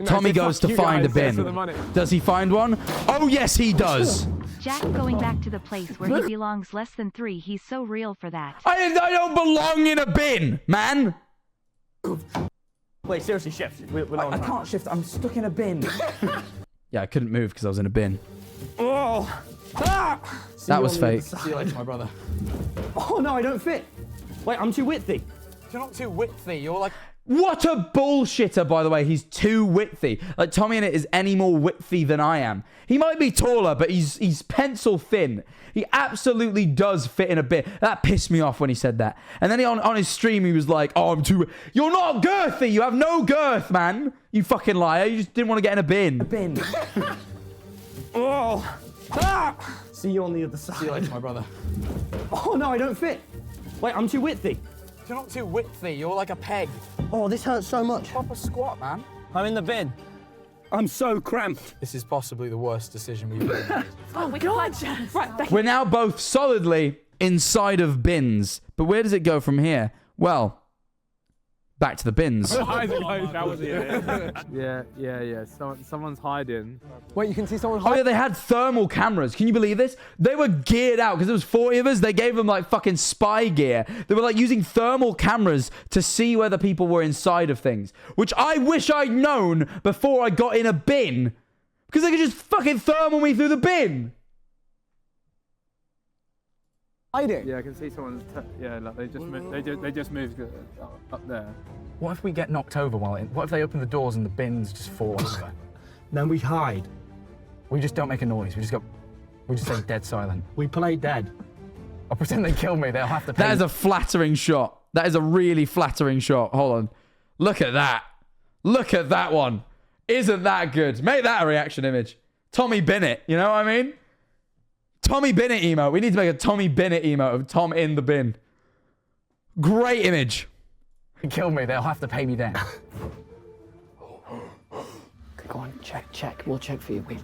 Tommy goes to find a bin. Does he find one? Oh, yes, he does. Jack going back to the place where he belongs less than 3. He's so real for that. I don't belong in a bin, man. Wait, seriously, shift. I can't shift. I'm stuck in a bin. Yeah, I couldn't move because I was in a bin. Oh! That was fake. See you later, my brother. Oh no, I don't fit. Wait, I'm too widthy. You're not too widthy. You're like... What a bullshitter, by the way. He's too widthy. Like, Tommy Innit is any more widthy than I am. He might be taller, but he's pencil thin. He absolutely does fit in a bit. That pissed me off when he said that. And then on his stream, he was like, oh, I'm too... You're not girthy. You have no girth, man. You fucking liar. You just didn't want to get in a bin. A bin. Oh. Ah! See you on the other side. See you later, my brother. Oh, no, I don't fit. Wait, I'm too widthy. You're not too widthy. You're like a peg. Oh, this hurts so much. Proper squat, man. I'm in the bin. I'm so cramped. This is possibly the worst decision we've ever made. Oh my God. Right, We're now both solidly inside of bins. But where does it go from here? Well, back to the bins. Yeah. Someone's hiding. Wait, you can see someone Oh hiding? yeah, they had thermal cameras. Can you believe this? They were geared out because there was 40 of us. They gave them like fucking spy gear. They were like using thermal cameras to see whether people were inside of things, which I wish I'd known before I got in a bin, because they could just fucking thermal me through the bin. Hiding? Yeah, I can see someone's. Like they just moved up there. What if we get knocked over while in? What if they open the doors and the bins just fall over? Then we hide. We just don't make a noise. We just stay dead silent. We play dead. I'll pretend they kill me. They'll have to pay. That is a flattering shot. That is a really flattering shot. Hold on. Look at that. Look at that one. Isn't that good? Make that a reaction image. Tommy Bennett. You know what I mean? Tommy Bennett emote. We need to make a Tommy Bennett emote of Tom in the bin. Great image. Kill me. They'll have to pay me down. Okay, go on, check. We'll check for you. Wait.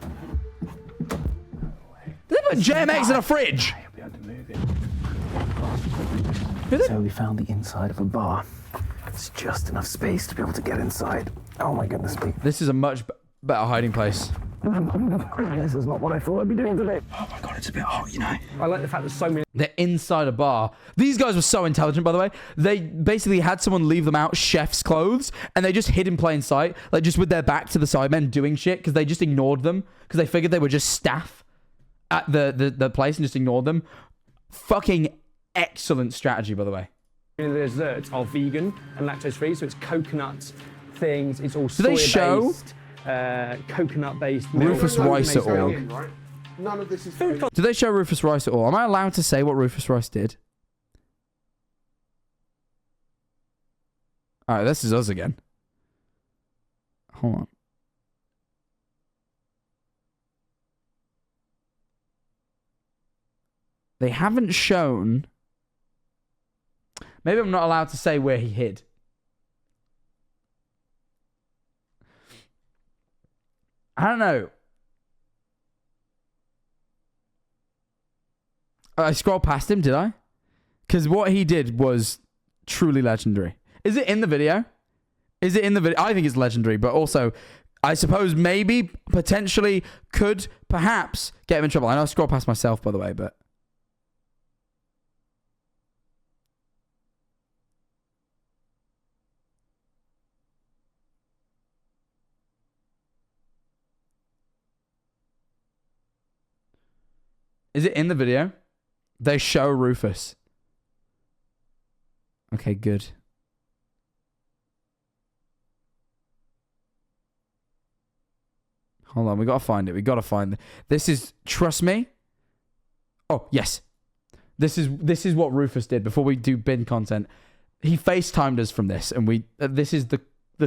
Did they put JMX in a fridge? So we found the inside of a bar. It's just enough space to be able to get inside. Oh my goodness me. This is a much better hiding place. This is not what I thought I'd be doing today. Oh my God, it's a bit hot, you know. I like the fact that so many... They're inside a bar. These guys were so intelligent, by the way. They basically had someone leave them out chef's clothes, and they just hid in plain sight, like just with their back to the sidemen doing shit, because they just ignored them, because they figured they were just staff at the place and just ignored them. Fucking excellent strategy, by the way. The desserts are vegan and lactose-free, so it's coconut things. It's all Do they show coconut-based Rufus Rice at all? None of this is food. Do they show Rufus Rice at all? Am I allowed to say what Rufus Rice did? Alright, this is us again. Hold on. They haven't shown... Maybe I'm not allowed to say where he hid. I don't know. I scrolled past him, did I? Because what he did was truly legendary. Is it in the video? Is it in the video? I think it's legendary, but also, I suppose maybe, potentially, could, perhaps, get him in trouble. I know I scrolled past myself, by the way, but... Is it in the video? They show Rufus. Okay, good. Hold on, we gotta find it. We gotta find it. This is, trust me. Oh, yes. This is what Rufus did before we do bin content. He FaceTimed us from this, and we this is the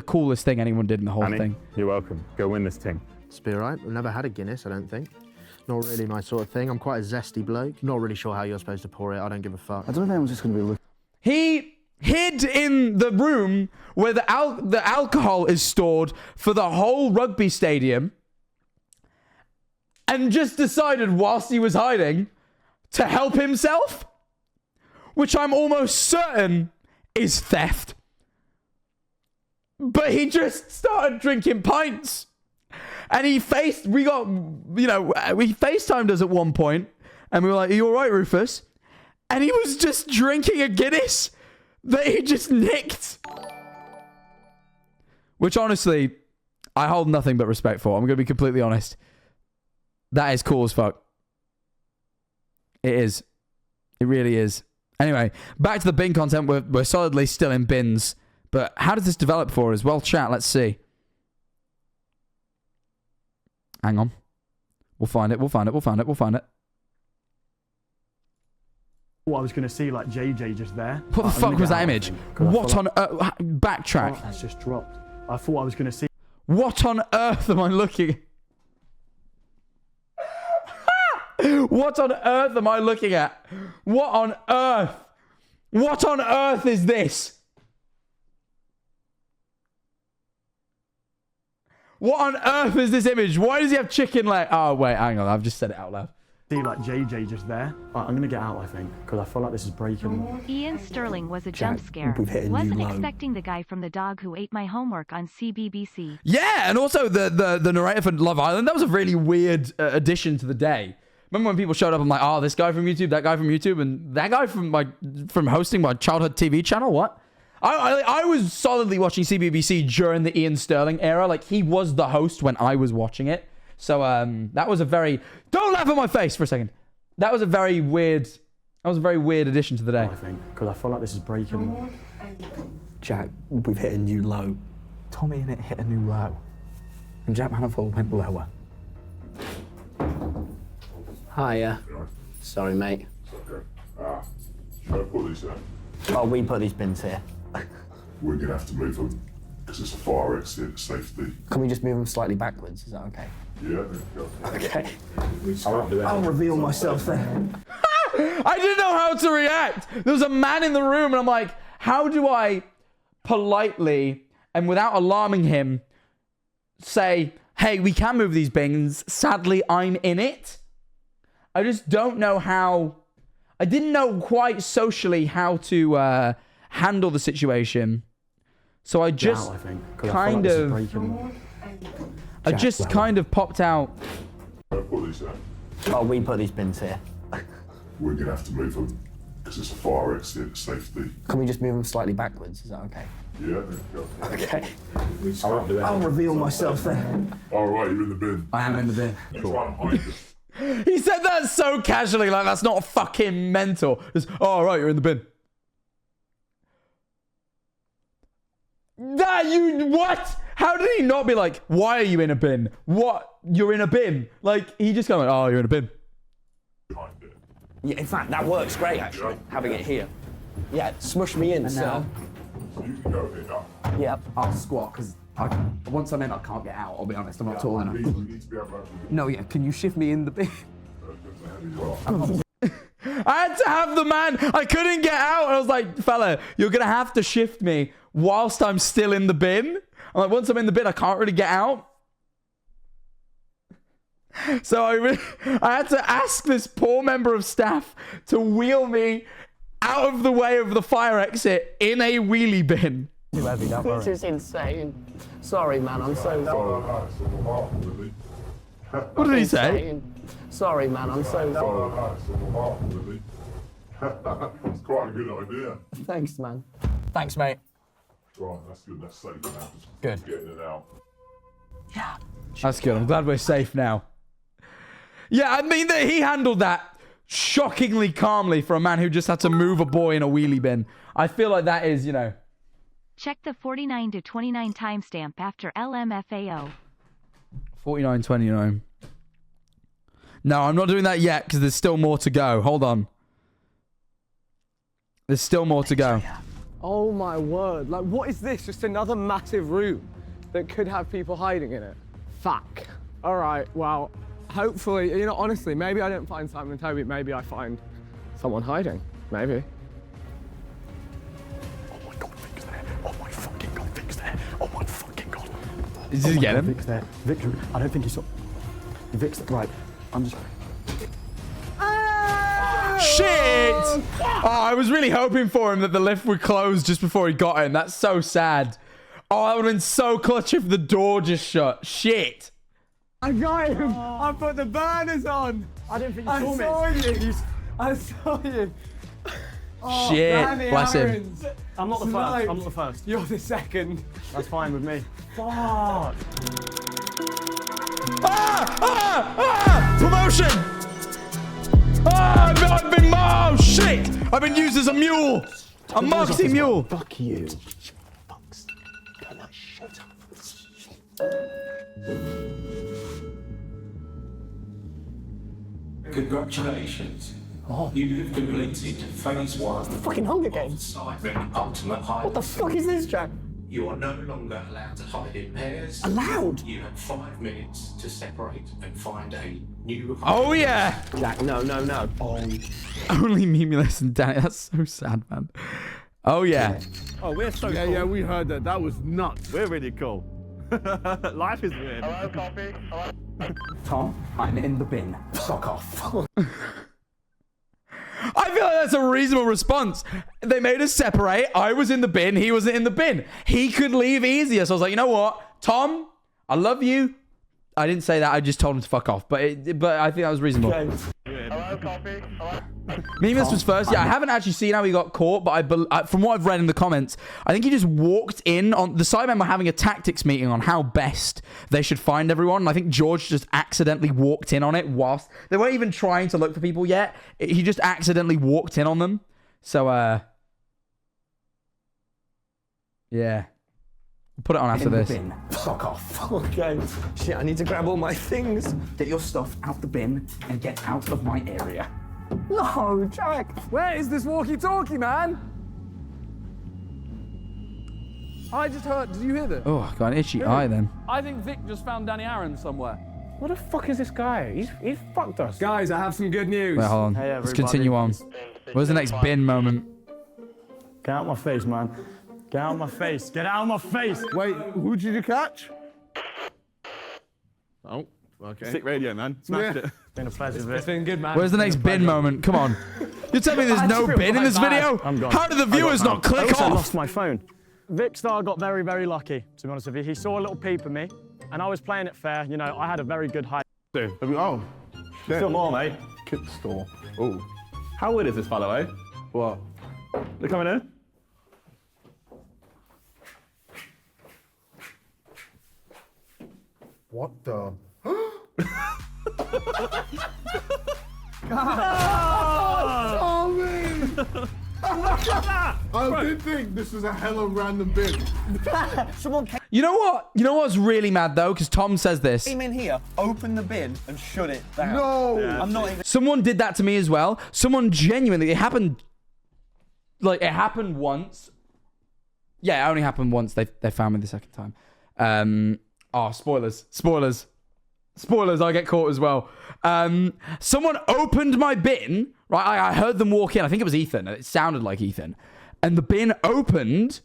coolest thing anyone did in the whole thing. You're welcome. Go win this thing. It's be alright. I've never had a Guinness, I don't think. Not really my sort of thing. I'm quite a zesty bloke. Not really sure how you're supposed to pour it. I don't give a fuck. I don't know if anyone's just going to be looking. He hid in the room where the alcohol is stored for the whole rugby stadium, and just decided whilst he was hiding to help himself, which I'm almost certain is theft. But he just started drinking pints. And we FaceTimed us at one point, and we were like, are you all right, Rufus? And he was just drinking a Guinness that he just nicked. Which, honestly, I hold nothing but respect for. I'm going to be completely honest. That is cool as fuck. It is. It really is. Anyway, back to the bin content. We're solidly still in bins. But how does this develop for us? Well, chat, let's see. Hang on. We'll find it. We'll find it. We'll find it. We'll find it. What I was going to see, like JJ just there. What the fuck was that image? What on earth? Backtrack. Oh, that's just dropped. I thought I was going to see. What on earth am I looking? What on earth am I looking at? What on earth? What on earth is this? What on earth is this image? Why does he have chicken leg? Oh, wait, hang on. I've just said it out loud. See, like JJ just there. Right, I'm going to get out, I think, because I feel like this is breaking. Ian Sterling was a jump scare. Wasn't expecting the guy from the dog who ate my homework on CBBC. Yeah, and also the narrator for Love Island. That was a really weird addition to the day. Remember when people showed up? I'm like, oh, this guy from YouTube, that guy from YouTube, and that guy from hosting my childhood TV channel. What? I was solidly watching CBBC during the Ian Sterling era. Like, he was the host when I was watching it. So that was a very... Don't laugh at my face for a second. That was a very weird... That was a very weird addition to the day. I think, because I feel like this is breaking. Jack, we've hit a new low. Tommy and it hit a new low. And Jack Manifold went lower. Hiya. Sorry, mate. Okay. Should I put these in? Oh, we put these bins here. We're going to have to move them because it's a fire exit safety. Can we just move them slightly backwards? Is that okay? Yeah, go. Okay. I'll reveal myself then. I didn't know how to react. There was a man in the room and I'm like, how do I politely and without alarming him say, hey, we can move these bins. Sadly, I'm in it. I just don't know how... I didn't know quite socially how to handle the situation. So I just kind of... I just kind of popped out. Oh, we put these bins here. We're going to have to move them because it's a fire exit safety. Can we just move them slightly backwards? Is that okay? Yeah, go. Okay. I'll reveal myself then. All right, you're in the bin. I am in the bin. You're trying to hide this. He said that so casually, like that's not fucking mental. Just, oh, all right, you're in the bin. What? How did he not be like, why are you in a bin? What? You're in a bin? Like, he just kind of like, oh, you're in a bin. Yeah, in fact, that works great, actually, having it here. Yeah, smush me in, so. You can go a bit up. Yep. I'll squat, because once I'm in, I can't get out, I'll be honest. I'm not tall enough. No, yeah, can you shift me in the bin? I had to have the man. I couldn't get out. And I was like, fella, you're going to have to shift me whilst I'm still in the bin. I'm like, once I'm in the bin, I can't really get out. So I had to ask this poor member of staff to wheel me out of the way of the fire exit in a wheelie bin. Too heavy, don't worry. This is insane. Sorry, man, I'm so sorry. What did he say? Sorry, man, I'm so sorry. It's quite a good idea. Thanks, man. Thanks, mate. Right, that's good. That's safe now. Good. Just getting it out. Yeah. That's good. I'm glad we're safe now. Yeah, I mean, that he handled that shockingly calmly for a man who just had to move a boy in a wheelie bin. I feel like that is, you know... Check the 49 to 29 timestamp after LMFAO. 49:29. No, I'm not doing that yet because there's still more to go. Hold on. There's still more to go. Oh my word. Like, what is this? Just another massive room that could have people hiding in it. Fuck. All right, well, hopefully, you know, honestly, maybe I don't find Simon and Toby. Maybe I find someone hiding. Maybe. Oh my God, Vic's there. Oh my fucking God, Vic's there. Oh my fucking God. Did you get him? Vic's there. Vic, I don't think he saw... Vic's there. Right, I'm just... Shit! Oh, I was really hoping for him that the lift would close just before he got in. That's so sad. Oh, that would have been so clutch if the door just shut. Shit. I got him. I put the burners on. I didn't think you saw me. I saw you. Oh, shit. Danny Bless him. Aaron's. I'm not the first. I'm not the first. You're the second. That's fine with me. Fuck. Promotion! I've been, oh shit! I've been used as a mule. A moxie mule. Fuck you. Congratulations. You have completed phase 1. The fucking Hunger Games. Ultimate hide. What the fuck is this, Jack? You are no longer allowed to hide in pairs. Allowed? You have 5 minutes to separate and find a new. Oh yeah. Jack, no. Only Mimulus and Danny. That's so sad, man. Oh yeah. Oh, we're so cool. Yeah, we heard that. That was nuts. We're really cool. Life is weird. Hello, copy. Hello. Tom, I'm in the bin. Fuck off. I feel like that's a reasonable response. They made us separate. I was in the bin. He wasn't in the bin. He could leave easier. So I was like, you know what? Tom, I love you. I didn't say that. I just told him to fuck off. But I think that was reasonable. Okay. Hello, copy. Hello. Mimus was first. Yeah, I haven't actually seen how he got caught, but from what I've read in the comments, I think he just walked in on the Sidemen were having a tactics meeting on how best they should find everyone. And I think George just accidentally walked in on it whilst they weren't even trying to look for people yet. He just accidentally walked in on them. So, yeah. We'll put it on after this. Bin. Fuck off. Okay. Shit, I need to grab all my things. Get your stuff out the bin and get out of my area. No, Jack. Where is this walkie-talkie, man? I just heard. Did you hear that? Oh, I got an itchy eye then. I think Vic just found Danny Aaron somewhere. What the fuck is this guy? He's fucked us. Guys, I have some good news. Wait, hold on. Hey, let's continue on. Where's the next bin moment? Get out my face, man. Get out my face. Get out of my face. Wait, who did you catch? Oh, okay. Sick radio, man. Smashed it. It's been a pleasure. It's been good, man. Where's the next bin moment? Come on. You're telling me there's no bin in this video? I'm gone. How do the viewers not click I also off? lost my phone. Vic Star got very, very lucky, to be honest with you. He saw a little peep of me, and I was playing it fair. You know, I had a very good height. Oh, shit. Still more, mate. Kit store. Oh. How weird is this, by the way? What? They're coming in? What the? I did think this was a hella random bit. Someone You know what? You know what's really mad though? Because Tom says this. came in here, opened the bin, and shut it down. No! I'm not even. Someone did that to me as well. Someone genuinely, it happened once. Yeah, it only happened once. They found me the second time. Spoilers. I get caught as well. Someone opened my bin, right? I heard them walk in. I think it was Ethan. It sounded like Ethan. And the bin opened,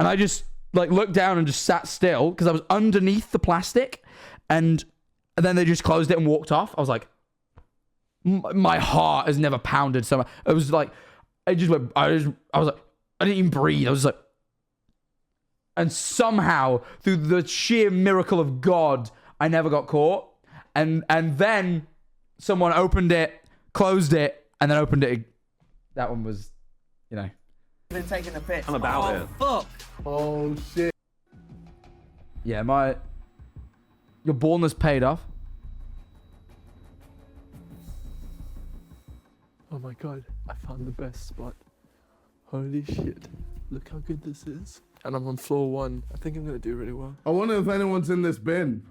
and I just looked down and just sat still because I was underneath the plastic. And then they just closed it and walked off. I was like, my heart has never pounded so much. It was like, I just went, I was like, I didn't even breathe. I was like, and somehow, through the sheer miracle of God, I never got caught. And then someone opened it, closed it, and then opened it. That one was, you know. Been taking a piss. I'm about it. Fuck. Oh, shit. Yeah, your baldness paid off. Oh my god, I found the best spot. Holy shit. Look how good this is. And I'm on floor 1. I think I'm gonna do really well. I wonder if anyone's in this bin.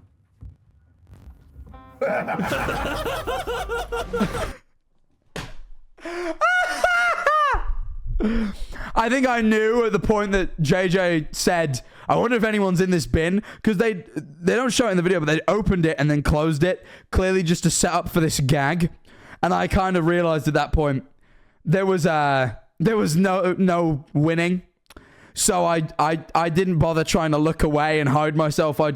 I think I knew at the point that JJ said, I wonder if anyone's in this bin, because they don't show it in the video, but they opened it and then closed it, clearly just to set up for this gag. And I kind of realized at that point there was no winning. So I didn't bother trying to look away and hide myself. I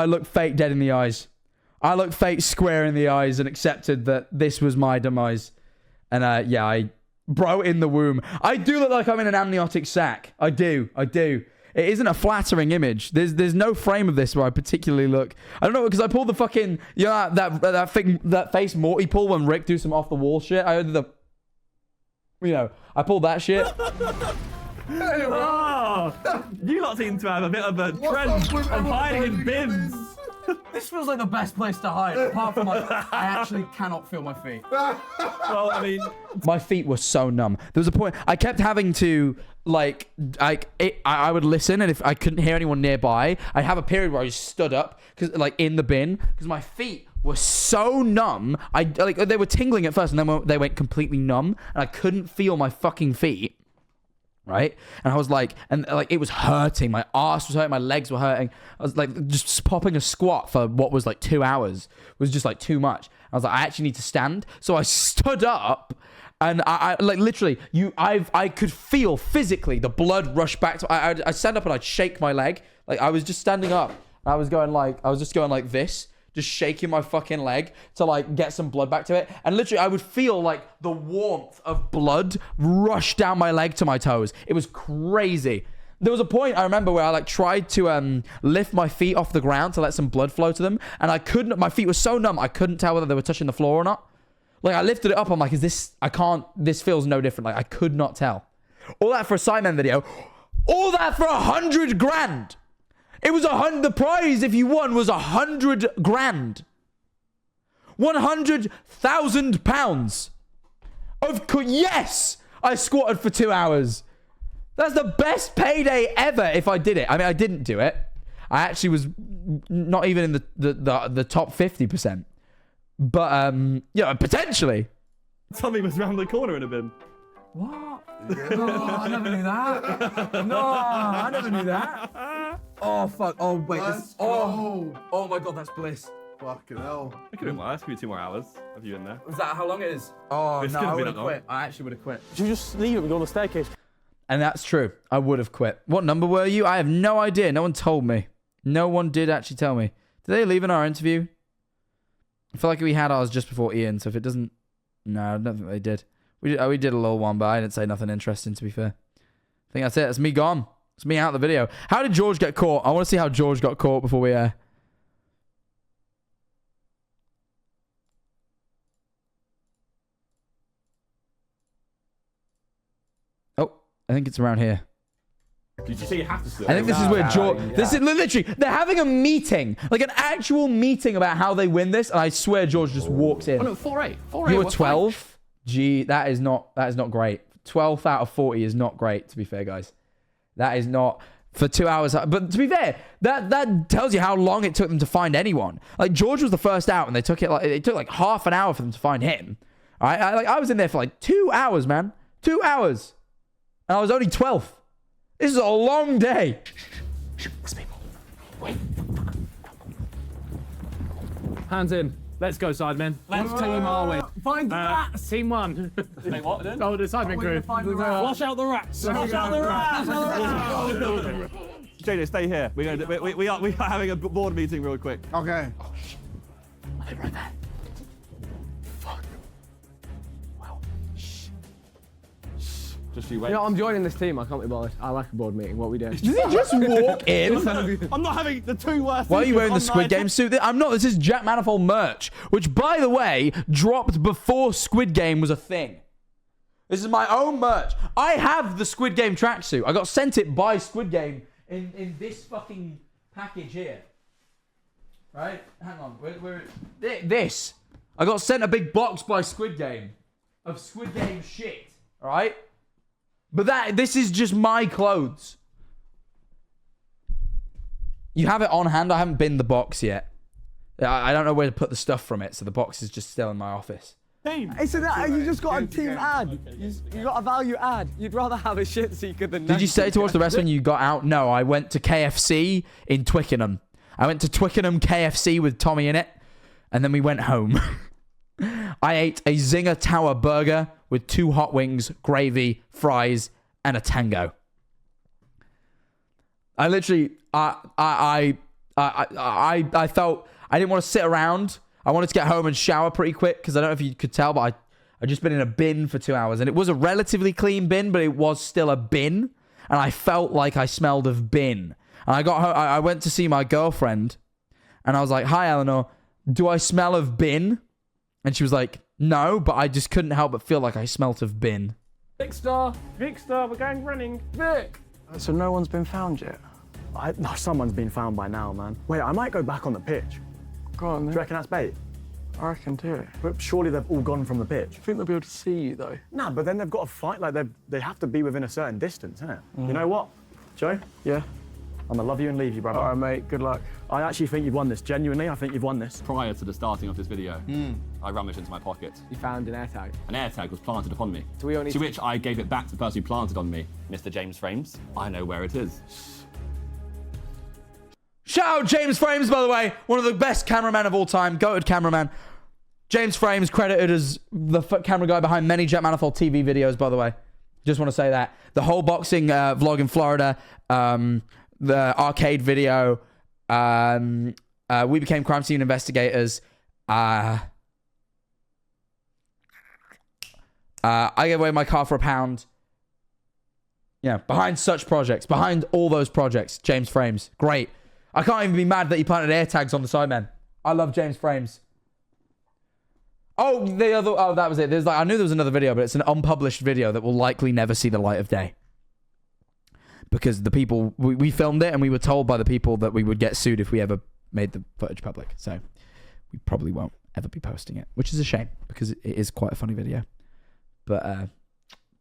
looked fate dead in the eyes. I looked fate square in the eyes and accepted that this was my demise. And yeah, I bro in the womb. I do look like I'm in an amniotic sac. I do. It isn't a flattering image. There's no frame of this where I particularly look. I don't know, because I pulled the fucking, you know, that face Morty pull when Rick do some off the wall shit. I heard I pulled that shit. Oh, you lot seem to have a bit of a trend of hiding in bins. This feels like the best place to hide, apart from I actually cannot feel my feet. Well, I mean... My feet were so numb. There was a point, I kept having to, like I would listen, and if I couldn't hear anyone nearby, I'd have a period where I just stood up, cause, like, in the bin, because my feet were so numb. They were tingling at first, and then they went completely numb, and I couldn't feel my fucking feet. Right? And I was like, it was hurting. My ass was hurting. My legs were hurting. I was like, just popping a squat for what was like 2 hours was just like too much. I was like, I actually need to stand. So I stood up, and I like literally, I could feel physically the blood rush back to. I stand up and I'd shake my leg. Like I was just standing up. And I was just going like this. Just shaking my fucking leg to like get some blood back to it. And literally I would feel like the warmth of blood rush down my leg to my toes. It was crazy. There was a point I remember where I like tried to lift my feet off the ground to let some blood flow to them. And I couldn't, my feet were so numb, I couldn't tell whether they were touching the floor or not. Like I lifted it up, I'm like, this feels no different. Like I could not tell. All that for a Simon video. All that for 100 grand. It was the prize if you won was 100 grand. 100,000 pounds. Yes, I squatted for 2 hours. That's the best payday ever if I did it. I mean, I didn't do it. I actually was not even in the top 50%. But, yeah, potentially. Tommy was round the corner in a bin. What? No, I never knew that. No, I never knew that. Oh, fuck. Oh, wait. Oh my God, that's bliss. Fucking hell. It could have been worse. Could be 2 more hours of you in there. Is that how long it is? Oh, This no, could've I been would have that long. quit. I actually would have quit. Should you just leave it and go on the staircase? And that's true. I would have quit. What number were you? I have no idea. No one told me. No one did actually tell me. Did they leave in our interview? I feel like we had ours just before Ian, so if it doesn't... No, I don't think they did. We did a little one, but I didn't say nothing interesting, to be fair. I think that's it. That's me gone. It's me out of the video. How did George get caught? I want to see how George got caught before we... Oh, I think it's around here. Did you say you have to sit? I think this is where George... This is literally... They're having a meeting. Like an actual meeting about how they win this, and I swear George just walks in. Oh, no, 4-8. 4-8. You were 12? Gee, that is not great. 12th out of 40 is not great, to be fair, guys. That is not for 2 hours. But to be fair, that tells you how long it took them to find anyone. Like George was the first out, and it took like half an hour for them to find him. All right, I was in there for like 2 hours, man. 2 hours, and I was only 12th. This is a long day. Wait. Hands in. Let's go, Sidemen. Let's team our way. Find the rats. Team one. Wait, what then? Oh, the Sidemen crew. Wash out the rats. Wash out the rats. JJ, stay here. We are having a board meeting real quick. Okay. Oh, shit. Are they right there? Fuck. Well, shh. Just you wait. You know, I'm joining this team. I can't be bothered. I like a board meeting. What we doing? Did he just walk in? I'm not having the 2 worst. Why are you wearing the Squid Game suit? I'm not. This is Jack Manifold merch, which, by the way, dropped before Squid Game was a thing. This is my own merch. I have the Squid Game tracksuit. I got sent it by Squid Game in this fucking package here. Right? Hang on. This. I got sent a big box by Squid Game of Squid Game shit. All right? But this is just my clothes. You have it on hand. I haven't binned the box yet. I don't know where to put the stuff from it, so the box is just still in my office. Hey, so you just got a team ad. You got a value ad. You'd rather have a shit seeker than... Did you say towards the rest when you got out? No, I went to KFC in Twickenham. I went to Twickenham KFC with Tommy in it, and then we went home. I ate a Zinger Tower burger with 2 hot wings, gravy, fries, and a tango. I literally, I felt I didn't want to sit around. I wanted to get home and shower pretty quick because I don't know if you could tell, but I just been in a bin for 2 hours, and it was a relatively clean bin, but it was still a bin, and I felt like I smelled of bin. And I got home, I went to see my girlfriend, and I was like, "Hi, Eleanor, do I smell of bin?" And she was like, "No," but I just couldn't help but feel like I smelt of bin. Vic Star, we're going running. Vic. So no one's been found yet? No, someone's been found by now, man. Wait, I might go back on the pitch. Go on, Do you reckon that's bait? I reckon do it. But surely they've all gone from the pitch. I think they'll be able to see you, though. Nah, but then they've got to fight. Like, they have to be within a certain distance, innit? You know what, Joe? Yeah? I'm gonna love you and leave you, brother. All right, mate. Good luck. I actually think you've won this. Genuinely, I think you've won this. Prior to the starting of this video, I rummaged into my pocket. You found an AirTag. An AirTag was planted upon me. So we only to which I gave it back to the person who planted on me. Mr. James Frames, I know where it is. Shout out James Frames, by the way. One of the best cameramen of all time. Goated cameraman. James Frames, credited as the camera guy behind many Jack Manifold TV videos, by the way. Just want to say that. The whole boxing vlog in Florida, the arcade video, we became crime scene investigators. I gave away my car for £1. Yeah, behind such projects, behind all those projects, James Frames. Great. I can't even be mad that he planted AirTags on the side, man. I love James Frames. Oh, that was it. There's I knew there was another video, but it's an unpublished video that will likely never see the light of day. Because the people, we filmed it and we were told by the people that we would get sued if we ever made the footage public. So we probably won't ever be posting it, which is a shame because it is quite a funny video. But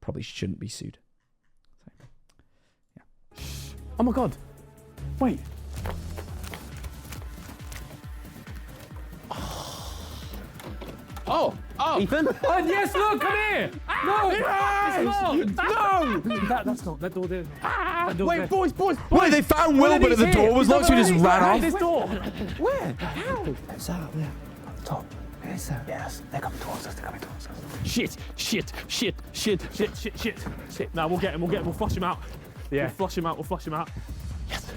probably shouldn't be sued. So, yeah. Oh my God. Wait. Oh, Ethan? Oh, yes, look, come here! No! Yes! No! That's not, that door there. Wait, boys. Wait, they found Wilbur at the door. Was locked, so we just ran off. This door. Where? How? It's out there. Up the top. Yes, they're coming towards us. Shit. No, we'll get him. We'll flush him out. Yeah. We'll flush him out. Yes.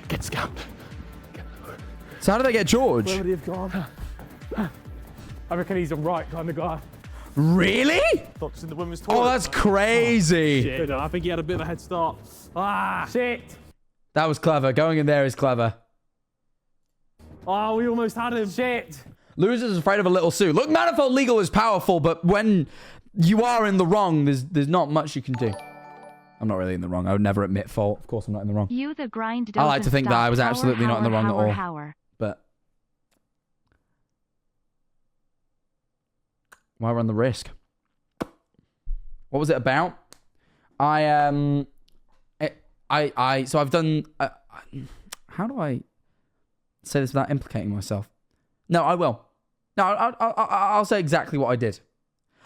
Get scammed. So how did they get George? Where would he have gone? I reckon he's a right kind of guy. Really? Thoughts in the women's toilet. Oh, that's crazy. Shit, no, I think he had a bit of a head start. Shit. That was clever. Going in there is clever. Oh, we almost had him. Shit. Loser's afraid of a little Sue. Look, Manifold Legal is powerful, but when you are in the wrong, there's not much you can do. I'm not really in the wrong. I would never admit fault. Of course I'm not in the wrong. You the grind I like to think that I was absolutely not in the wrong at all. Hour. But why run the risk? What was it about? So I've done. How do I say this without implicating myself? No, I will. No, I'll say exactly what I did.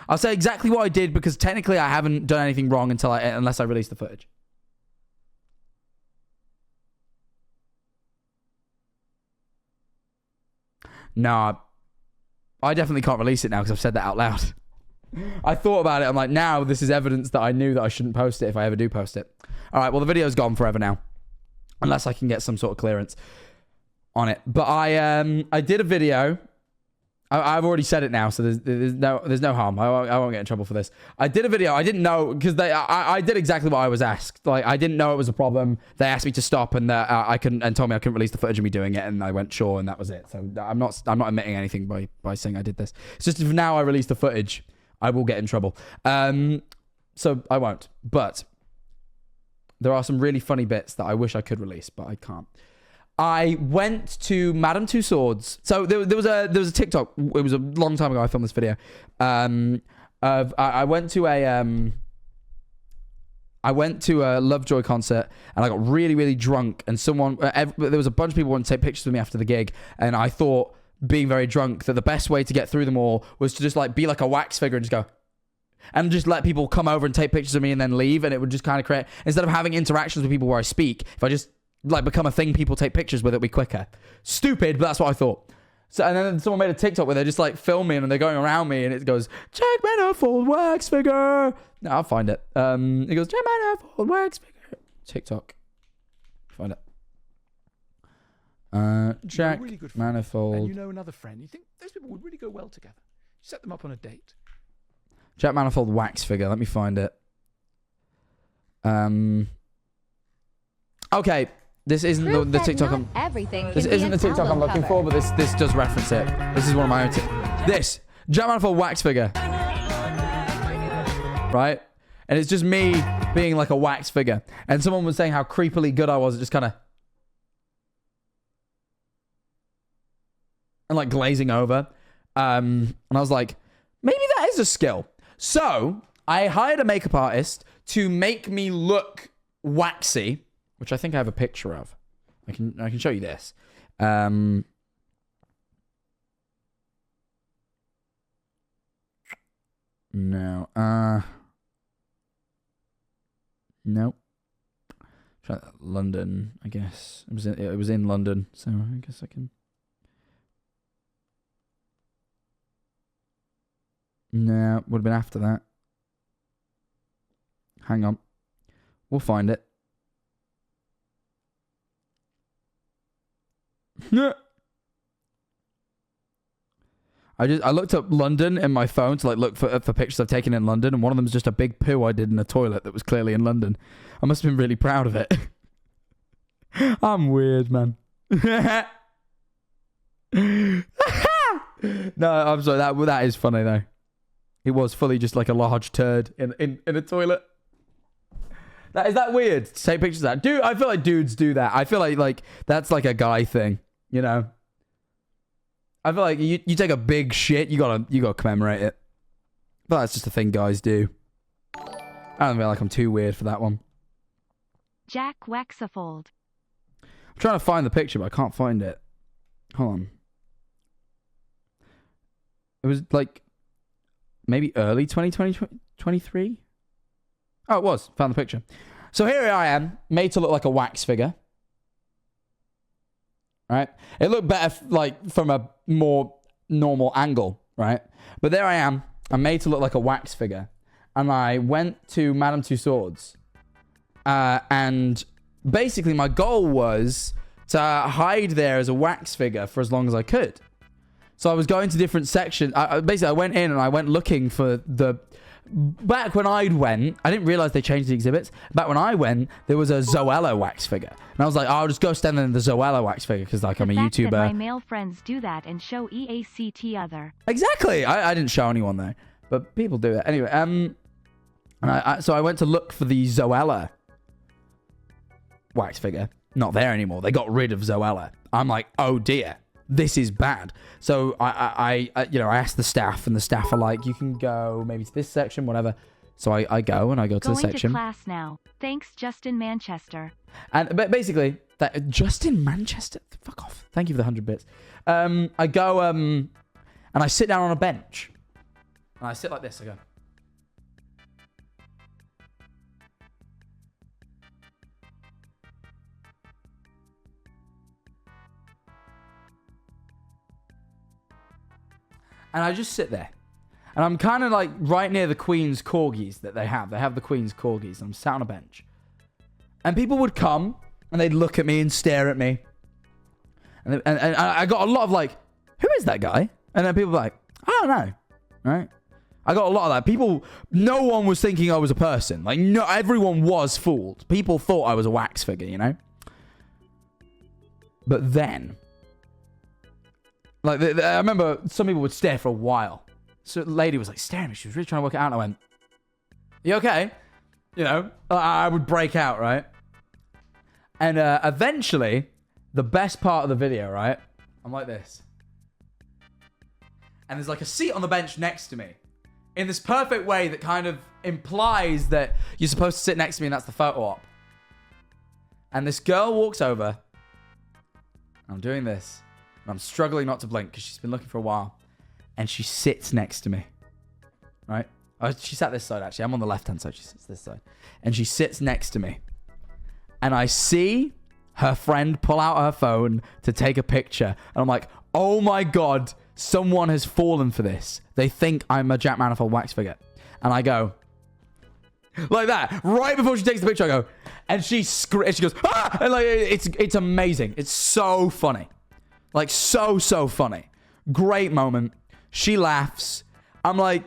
I'll say exactly what I did because technically I haven't done anything wrong unless I release the footage. No, I definitely can't release it now because I've said that out loud. I thought about it. I'm like, now this is evidence that I knew that I shouldn't post it if I ever do post it. All right, well, the video's gone forever now. Unless I can get some sort of clearance on it. But I did a video. I've already said it now, so there's no harm. I won't get in trouble for this. I did a video. I didn't know because I did exactly what I was asked. Like I didn't know it was a problem. They asked me to stop and told me I couldn't release the footage of me doing it, and I went sure, and that was it. So I'm not admitting anything by saying I did this. It's just if now I release the footage, I will get in trouble. So I won't. But there are some really funny bits that I wish I could release, but I can't. I went to Madame Two Swords. So there was a TikTok. It was a long time ago. I filmed this video. I went to a Lovejoy concert and I got really, really drunk. And there was a bunch of people wanting to take pictures with me after the gig. And I thought, being very drunk, that the best way to get through them all was to just like be like a wax figure and just go. And just let people come over and take pictures of me and then leave. And it would just kind of create, instead of having interactions with people where I speak, if I just like become a thing people take pictures with, it'd be quicker. Stupid, but that's what I thought. So, and then someone made a TikTok where they're just like filming and they're going around me and it goes, Jack Manifold wax figure. No, I'll find it. It goes, Jack Manifold wax figure. TikTok. Find it. Jack really good Manifold. And you know another friend. You think those people would really go well together. Set them up on a date. Jack Manifold wax figure. Let me find it. Okay. This isn't the TikTok This isn't the TikTok I'm looking for, but this does reference it. This is one of my own This Jack Manifold wax figure. Right? And it's just me being like a wax figure. And someone was saying how creepily good I was at just kind of... and like glazing over. And I was like, maybe that is a skill. So I hired a makeup artist to make me look waxy, which I think I have a picture of. I can show you this. No. Nope. London, I guess. It was in London, so I guess I can. No, would have been after that. Hang on. We'll find it. I looked up London in my phone to like look for pictures I've taken in London, and one of them is just a big poo I did in a toilet that was clearly in London. I must have been really proud of it. I'm weird, man. No, I'm sorry. That is funny though. It was fully just like a large turd in a toilet. Is that weird to take pictures of that? Dude, I feel like dudes do that. I feel like that's like a guy thing, you know? I feel like you take a big shit, you gotta commemorate it. But that's just a thing guys do. I don't feel like I'm too weird for that one. Jack Waxafold. I'm trying to find the picture, but I can't find it. Hold on. It was like maybe early 2023? Oh, it was. Found the picture. So here I am, made to look like a wax figure. Right? It looked better like from a more normal angle, right? But there I am. I'm made to look like a wax figure. And I went to Madame Tussauds. And basically my goal was to hide there as a wax figure for as long as I could. So I was going to different sections. Basically, I went in and I went looking for the... Back when I didn't realize they changed the exhibits. Back when I went, there was a Zoella wax figure. And I was like, I'll just go stand in the Zoella wax figure because like I'm a YouTuber. That my male friends do that and show EACT other. Exactly. I didn't show anyone though. But people do it. Anyway, and so I went to look for the Zoella wax figure. Not there anymore. They got rid of Zoella. I'm like, oh dear. This is bad. So I asked the staff, and the staff are like, you can go maybe to this section, whatever. So I go to the section. Going to class now. Thanks, Justin Manchester. And basically, Justin Manchester, fuck off. Thank you for the 100 bits. I go and I sit down on a bench, and I sit like this. I go. And I just sit there. And I'm kind of like right near the Queen's corgis that they have. They have the Queen's corgis. I'm sat on a bench. And people would come and they'd look at me and stare at me. And I got a lot of like, who is that guy? And then people were like, I don't know. Right? I got a lot of that. No one was thinking I was a person. Like, no, everyone was fooled. People thought I was a wax figure, you know? But then... Like, I remember some people would stare for a while. So a lady was like staring at me. She was really trying to work it out. And I went, you okay? You know, I would break out, right? And eventually, the best part of the video, right? I'm like this. And there's like a seat on the bench next to me. In this perfect way that kind of implies that you're supposed to sit next to me and that's the photo op. And this girl walks over. I'm doing this. And I'm struggling not to blink because she's been looking for a while. And she sits next to me. Right? Oh, she sat this side, actually. I'm on the left-hand side. She sits this side. And she sits next to me. And I see her friend pull out her phone to take a picture. And I'm like, oh my God, someone has fallen for this. They think I'm a Jack Manifold wax figure. And I go, like that. Right before she takes the picture, I go, and she goes, ah! And like, it's amazing. It's so funny. Like, so funny. Great moment. She laughs. I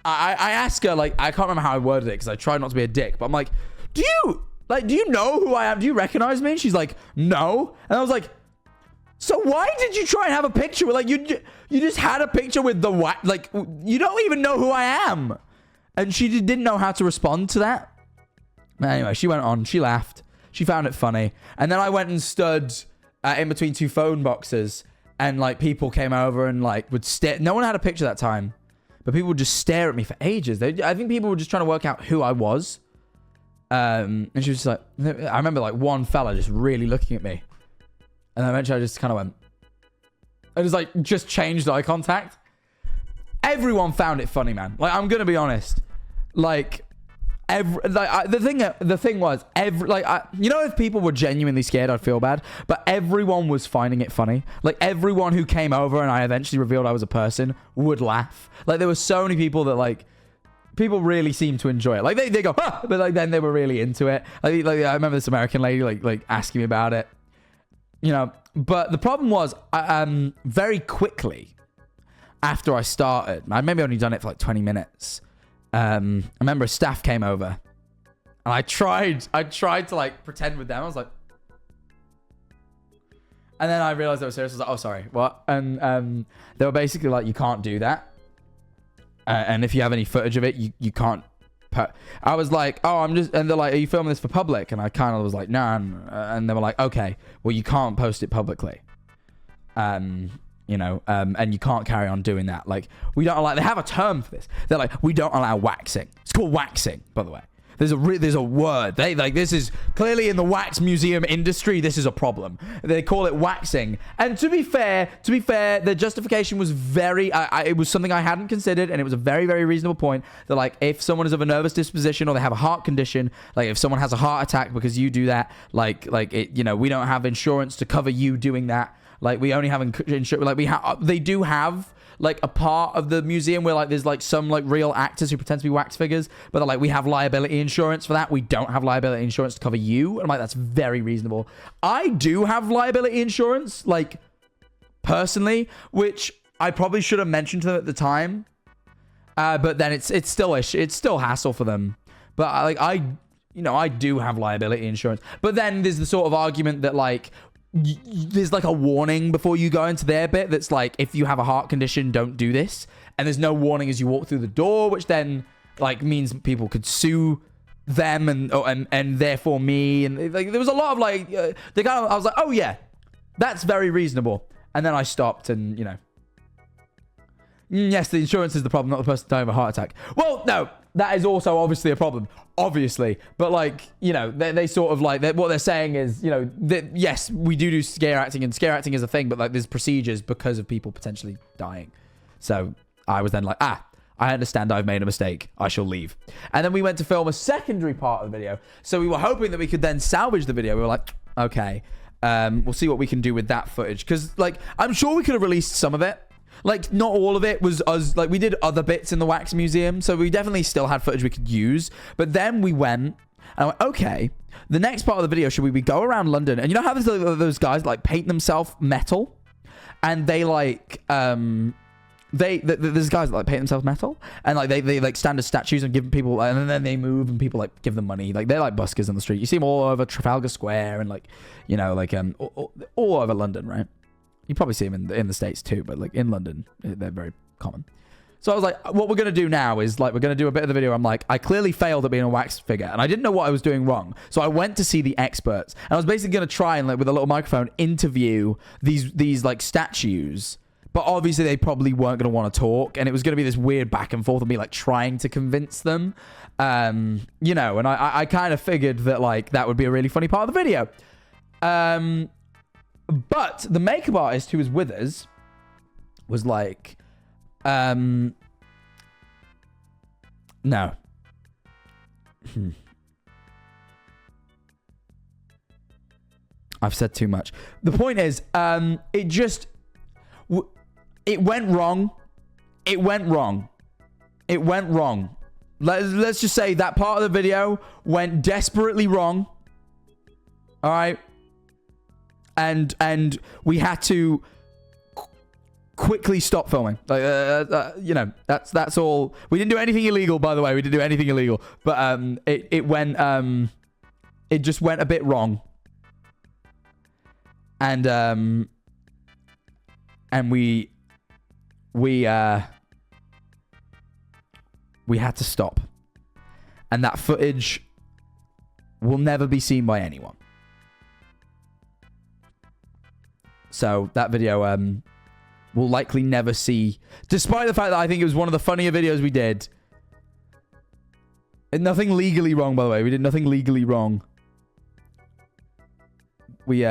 ask her, like, I can't remember how I worded it because I tried not to be a dick, but I'm like, do you know who I am? Do you recognize me? And she's like, no. And I was like, so why did you try and have a picture with, like, you just had a picture with the what? Like, you don't even know who I am. And she didn't know how to respond to that. Anyway, she went on. She laughed. She found it funny. And then I went and stood in between two phone boxes. And, like, people came over and, like, would stare. No one had a picture that time. But people would just stare at me for ages. I think people were just trying to work out who I was. And she was just like... I remember, like, one fella just really looking at me. And then eventually I just kind of went... I just, like, just changed eye contact. Everyone found it funny, man. Like, I'm going to be honest. Like... the thing was, you know, if people were genuinely scared, I'd feel bad, but everyone was finding it funny. Like, everyone who came over and I eventually revealed I was a person would laugh. Like, there were so many people that, like, people really seemed to enjoy it. Like, they go, ah! But, like, then they were really into it. Like I remember this American lady, like asking me about it, you know. But the problem was, very quickly after I started, I'd maybe only done it for like 20 minutes. I remember a staff came over and I tried to, like, pretend with them. I was like, and then I realized they were serious. I was like, oh, sorry, what? And they were basically like, you can't do that. And if you have any footage of it, you can't I was like, oh, I'm just, and they're like, are you filming this for public? And I kind of was like, nah. And they were like, okay, well, you can't post it publicly. You know, and you can't carry on doing that. Like, we don't allow, they have a term for this. They're like, we don't allow waxing. It's called waxing, by the way. There's a word. They, like, this is clearly in the wax museum industry. This is a problem. They call it waxing. And to be fair, the justification was it was something I hadn't considered, and it was a very, very reasonable point that, like, if someone is of a nervous disposition or they have a heart condition, like if someone has a heart attack because you do that, like it, you know, we don't have insurance to cover you doing that. Like, we only have insurance. Like, they do have, like, a part of the museum where, like, there's, like, some, like, real actors who pretend to be wax figures, but they're like, we have liability insurance for that. We don't have liability insurance to cover you. And I'm like, that's very reasonable. I do have liability insurance, like, personally, which I probably should have mentioned to them at the time. But then it's still hassle for them. But I do have liability insurance. But then there's the sort of argument that, like, there's like a warning before you go into their bit that's like, if you have a heart condition, don't do this. And there's no warning as you walk through the door, which then, like, means people could sue them and therefore me. And, like, there was a lot of, like, I was like, oh yeah, that's very reasonable. And then I stopped, and, you know, yes, the insurance is the problem, not the person dying of a heart attack. Well, no, that is also obviously a problem. Obviously. But, like, you know, they sort of, like, what they're saying is, you know, that, yes, we do scare acting, and scare acting is a thing, but, like, there's procedures because of people potentially dying. So I was then like, I understand I've made a mistake. I shall leave. And then we went to film a secondary part of the video. So we were hoping that we could then salvage the video. We were like, okay, we'll see what we can do with that footage. Because, like, I'm sure we could have released some of it. Like, not all of it was us. Like, we did other bits in the wax museum, so we definitely still had footage we could use. But then we went, and I went, okay, the next part of the video, should we go around London? And you know how there's those guys, like, paint themselves metal? And they, like, there's guys that, like, paint themselves metal, and, like, they like, stand as statues and give people, and then they move, and people, like, give them money. Like, they're like buskers on the street. You see them all over Trafalgar Square, and, like, you know, like, all over London, right? You probably see them in the States too, but, like, in London, they're very common. So I was like, what we're going to do now is, like, we're going to do a bit of the video. I'm like, I clearly failed at being a wax figure, and I didn't know what I was doing wrong. So I went to see the experts, and I was basically going to try and, like, with a little microphone, interview these like, statues. But obviously they probably weren't going to want to talk, and it was going to be this weird back and forth of me, like, trying to convince them. You know, and I kind of figured that, like, that would be a really funny part of the video. But the makeup artist who was with us was like, no. I've said too much. The point is, it went wrong. It went wrong. It went wrong. Let's just say that part of the video went desperately wrong. All right. And we had to quickly stop filming. Like, you know, that's all. We didn't do anything illegal, by the way. We didn't do anything illegal. But it went it just went a bit wrong. And we we had to stop. And that footage will never be seen by anyone. So that video will likely never see, despite the fact that I think it was one of the funnier videos we did. And nothing legally wrong, by the way. We did nothing legally wrong. We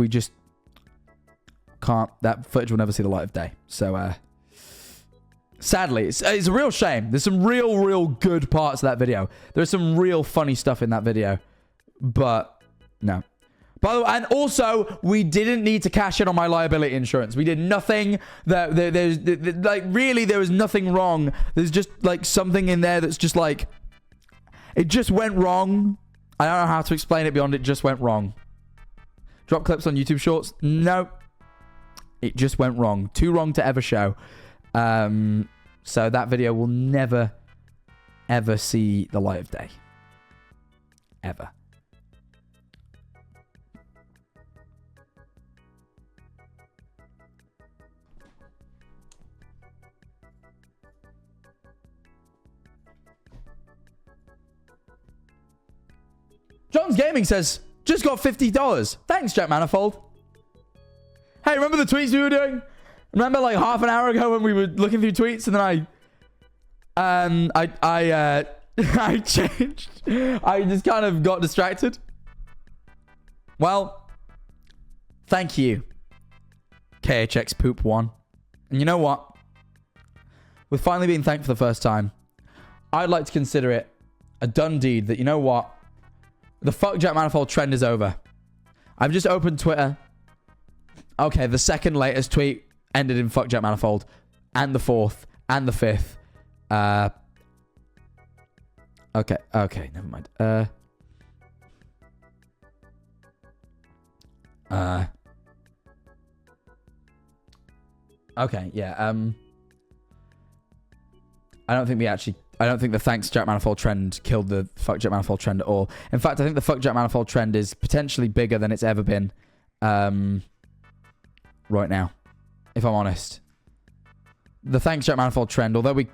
just can't. That footage will never see the light of day. So sadly, it's a real shame. There's some real good parts of that video. There's some real funny stuff in that video, but no. By the way, and also, we didn't need to cash in on my liability insurance. We did nothing that there's like, really, there was nothing wrong. There's just like something in there that's just like, it just went wrong. I don't know how to explain it beyond it just went wrong. Drop clips on YouTube Shorts? No. It just went wrong. Too wrong to ever show. So that video will never, ever see the light of day. Ever. John's Gaming says, just got $50. Thanks, Jack Manifold. Hey, remember the tweets we were doing? Remember like half an hour ago when we were looking through tweets and then I changed. I just kind of got distracted. Well, thank you, KHX Poop 1. And you know what? With finally being thanked for the first time, I'd like to consider it a done deed that, you know what? The fuck Jack Manifold trend is over. I've just opened Twitter. Okay, the second latest tweet ended in fuck Jack Manifold. And the fourth. And the fifth. Okay, never mind. Okay, yeah, I don't think the thanks Jack Manifold trend killed the fuck Jack Manifold trend at all. In fact, I think the fuck Jack Manifold trend is potentially bigger than it's ever been right now, if I'm honest. The thanks Jack Manifold trend, although really